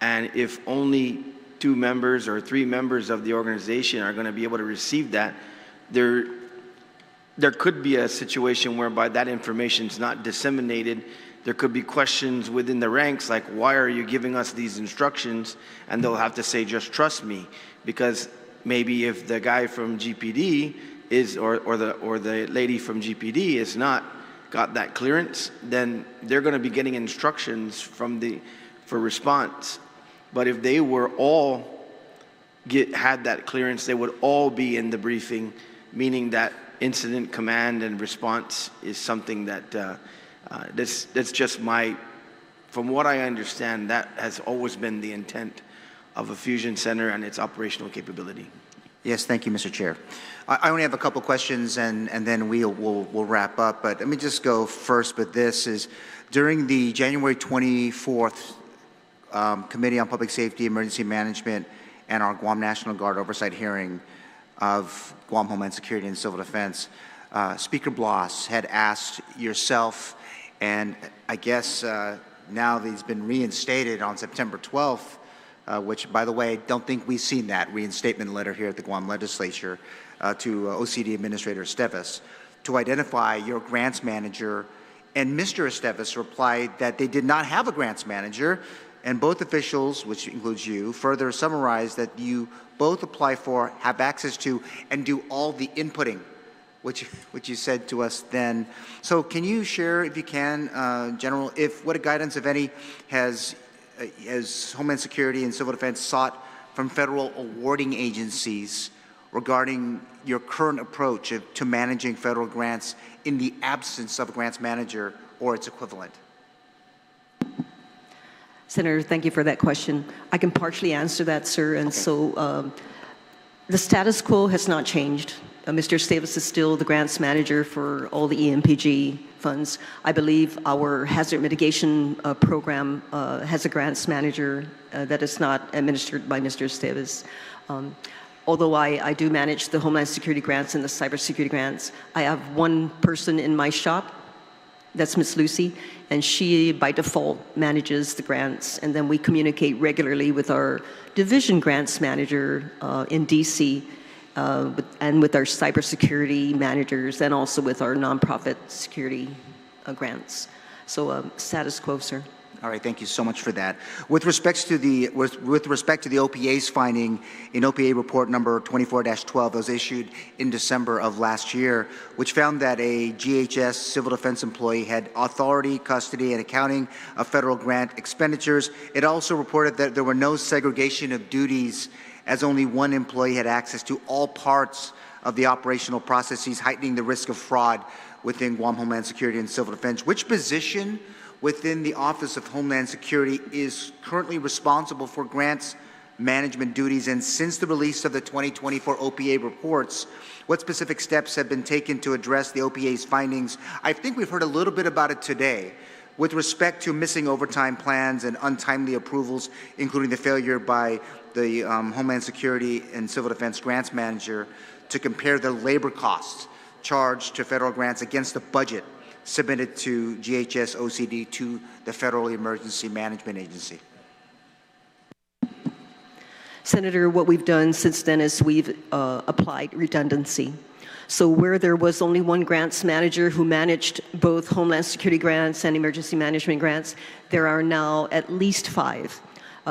And if only 2 members or 3 members of the organization are going to be able to receive that, there could be a situation whereby that information is not disseminated. There could be questions within the ranks like, why are you giving us these instructions? And they'll have to say, just trust me. Because maybe if the guy from GPD is, or the lady from GPD is not got that clearance, then they're going to be getting instructions for response. But if they were all had that clearance, they would all be in the briefing, meaning that incident command and response is something that that's just from what I understand, that has always been the intent of a Fusion Center and its operational capability. Yes, thank you, Mr. Chair. I only have a couple questions, and then we'll wrap up. But let me just go first with this: is during the January 24th Committee on Public Safety, Emergency Management, and our Guam National Guard oversight hearing of Guam Homeland Security and Civil Defense, Speaker Bloss had asked yourself, and I guess now that he's been reinstated on September 12th, which, by the way, don't think we've seen that reinstatement letter here at the Guam Legislature, to OCD Administrator Esteves, to identify your grants manager. And Mr. Esteves replied that they did not have a grants manager, and both officials, which includes you, further summarized that you both apply for, have access to, and do all the inputting, which you said to us then. So can you share, if you can, General, what guidance, if any, has Homeland Security and Civil Defense sought from federal awarding agencies regarding your current approach to managing federal grants in the absence of a grants manager or its equivalent? Senator, thank you for that question. I can partially answer that, sir. And so the status quo has not changed. Mr. Esteves is still the grants manager for all the EMPG funds. I believe our hazard mitigation program has a grants manager that is not administered by Mr. Esteves. Although I do manage the Homeland Security grants and the cybersecurity grants, I have one person in my shop That's Ms. Lucy, and she, by default, manages the grants. And then we communicate regularly with our division grants manager in DC, and with our cybersecurity managers, and also with our nonprofit security grants. So status quo, sir. All right, thank you so much for that. With respect to the OPA's finding in OPA report number 24-12 that was issued in December of last year, which found that a GHS civil defense employee had authority, custody, and accounting of federal grant expenditures. It also reported that there were no segregation of duties, as only one employee had access to all parts of the operational processes, heightening the risk of fraud within Guam Homeland Security and Civil Defense. Which position within the Office of Homeland Security is currently responsible for grants management duties? And since the release of the 2024 OPA reports, what specific steps have been taken to address the OPA's findings? I think we've heard a little bit about it today with respect to missing overtime plans and untimely approvals, including the failure by the Homeland Security and Civil Defense Grants Manager to compare the labor costs charged to federal grants against the budget submitted to GHS OCD to the Federal Emergency Management Agency. Senator, what we've done since then is we've applied redundancy. So where there was only one grants manager who managed both Homeland Security grants and emergency management grants, there are now at least 5.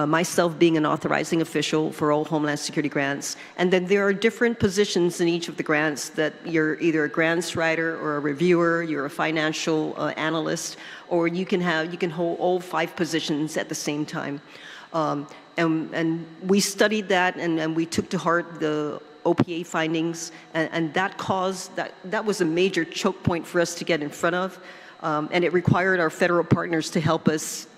Myself being an authorizing official for all Homeland Security grants. And then there are different positions in each of the grants that you're either a grants writer or a reviewer, you're a financial analyst, or you can hold all 5 positions at the same time. And we studied that, and we took to heart the OPA findings, and that was a major choke point for us to get in front of, and it required our federal partners to help us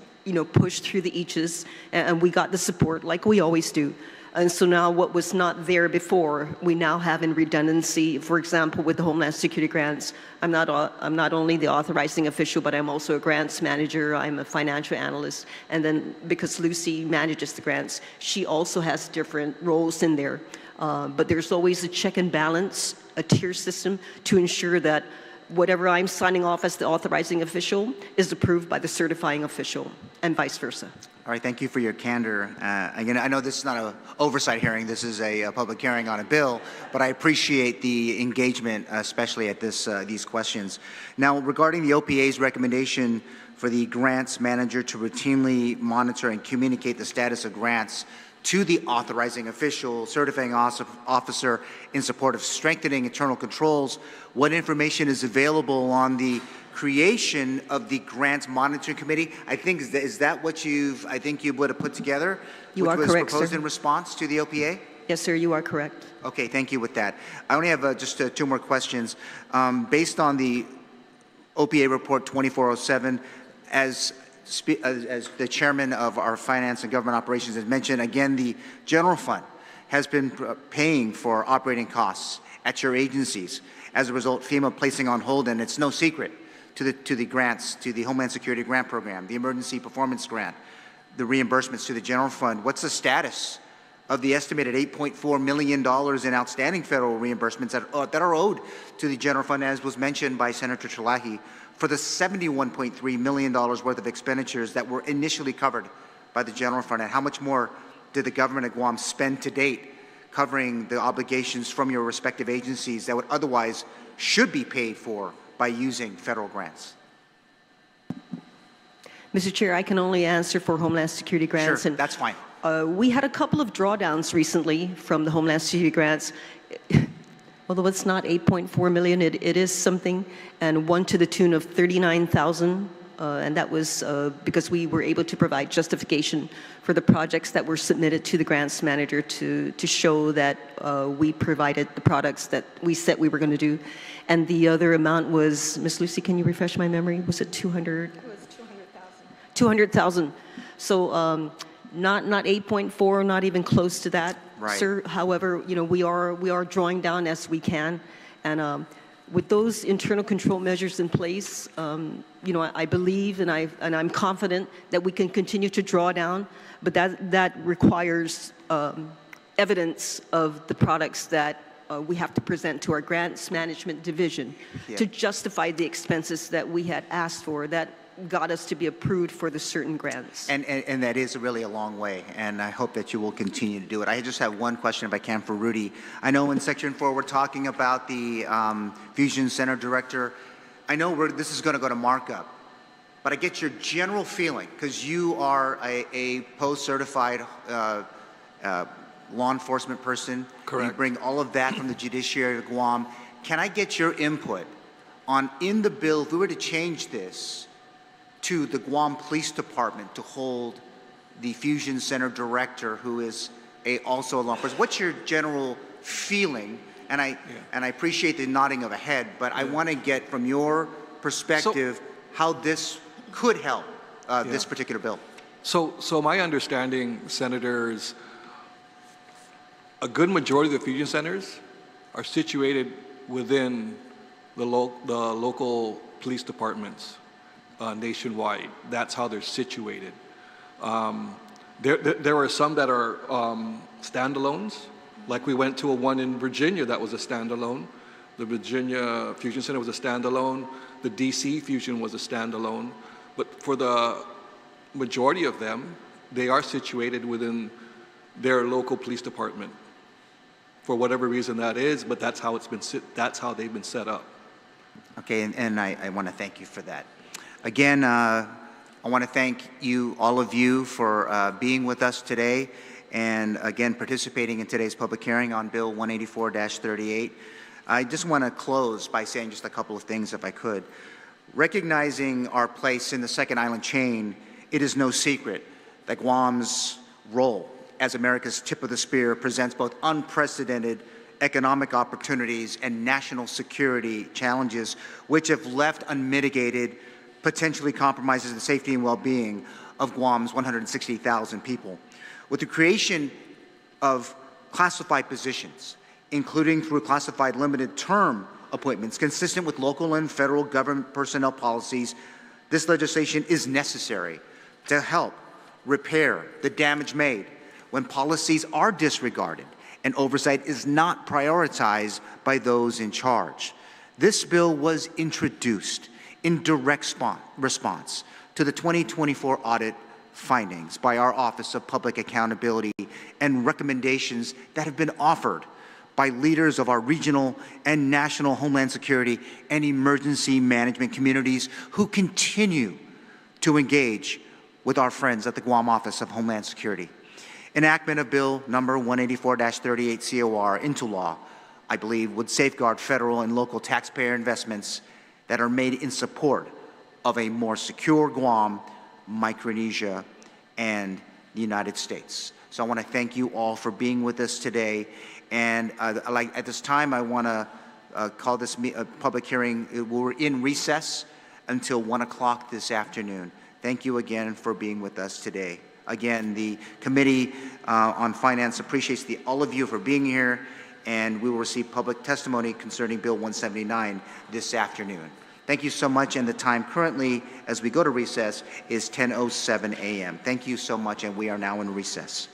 push through the eaches, and we got the support like we always do. And so now what was not there before, we now have in redundancy. For example, with the Homeland Security grants, I'm not only the authorizing official, but I'm also a grants manager, I'm a financial analyst, and then because Lucy manages the grants, she also has different roles in there. But there's always a check and balance, a tier system to ensure that whatever I'm signing off as the authorizing official is approved by the certifying official, and vice versa. All right, thank you for your candor. Again, I know this is not an oversight hearing, this is a public hearing on a bill, but I appreciate the engagement, especially at these questions. Now, regarding the OPA's recommendation for the grants manager to routinely monitor and communicate the status of grants to the authorizing official, certifying officer in support of strengthening internal controls, what information is available on the creation of the Grants Monitoring Committee? I think, is that what you would have put together? You are correct, sir. Which was proposed in response to the OPA? Yes, sir, you are correct. Okay, thank you with that. I only have just 2 more questions. Based on the OPA report 2407, as the chairman of our Finance and Government Operations has mentioned, again, the general fund has been paying for operating costs at your agencies. As a result, FEMA placing on hold, and it's no secret, to the grants, to the Homeland Security Grant Program, the Emergency Performance Grant, the reimbursements to the general fund. What's the status of the estimated $8.4 million in outstanding federal reimbursements that are owed to the general fund, as was mentioned by Senator Chalahi, for the $71.3 million worth of expenditures that were initially covered by the general fund? And how much more did the government of Guam spend to date covering the obligations from your respective agencies that would otherwise should be paid for by using federal grants? Mr. Chair, I can only answer for Homeland Security grants. Sure, that's fine. We had a couple of drawdowns recently from the Homeland Security grants. Although it's not 8.4 million, it is something, and one to the tune of 39,000, and that was because we were able to provide justification for the projects that were submitted to the grants manager to show that we provided the products that we said we were going to do. And the other amount was, Ms. Lucy, can you refresh my memory? Was it 200? It was 200,000. 200,000. So not 8.4, not even close to that. Right. Sir, however, we are drawing down as we can, and with those internal control measures in place, I believe and I'm confident that we can continue to draw down, but that requires evidence of the products that we have to present to our Grants Management Division to justify the expenses that we had asked for that got us to be approved for the certain grants. And that is really a long way, and I hope that you will continue to do it. I just have one question, if I can, for Rudy. I know in Section 4 we're talking about the Fusion Center Director. I know this is going to go to markup, but I get your general feeling, because you are a post-certified law enforcement person. Correct. You bring all of that from the judiciary of Guam. Can I get your input on, in the bill, if we were to change this to the Guam Police Department to hold the Fusion Center Director, who is also a law enforcement, what's your general feeling? And I appreciate the nodding of a head, but I want to get from your perspective how this could help this particular bill. So my understanding, Senators, a good majority of the fusion centers are situated within the local police departments nationwide. That's how they're situated. There are some that are standalones, like we went to one in Virginia that was a standalone. The Virginia Fusion Center was a standalone. The DC Fusion was a standalone. But for the majority of them, they are situated within their local police department, for whatever reason that is. But that's how they've been set up. Okay, and I want to thank you for that. Again, I want to thank you, all of you, for being with us today, and again participating in today's public hearing on Bill 184-38. I just want to close by saying just a couple of things, if I could. Recognizing our place in the Second Island chain, it is no secret that Guam's role as America's tip of the spear presents both unprecedented economic opportunities and national security challenges, which, if left unmitigated, potentially compromises the safety and well-being of Guam's 160,000 people. With the creation of classified positions, including through classified limited term appointments consistent with local and federal government personnel policies, this legislation is necessary to help repair the damage made when policies are disregarded and oversight is not prioritized by those in charge. This bill was introduced in direct response to the 2024 audit findings by our Office of Public Accountability and recommendations that have been offered by leaders of our regional and national homeland security and emergency management communities who continue to engage with our friends at the Guam Office of Homeland Security. Enactment of Bill number 184-38 COR into law, I believe, would safeguard federal and local taxpayer investments that are made in support of a more secure Guam, Micronesia, and the United States. So I want to thank you all for being with us today. And at this time, I want to call this public hearing. We're in recess until 1 o'clock this afternoon. Thank you again for being with us today. Again, the Committee on Finance appreciates all of you for being here, and we will receive public testimony concerning Bill 179 this afternoon. Thank you so much, and the time currently, as we go to recess, is 10:07 a.m. Thank you so much, and we are now in recess.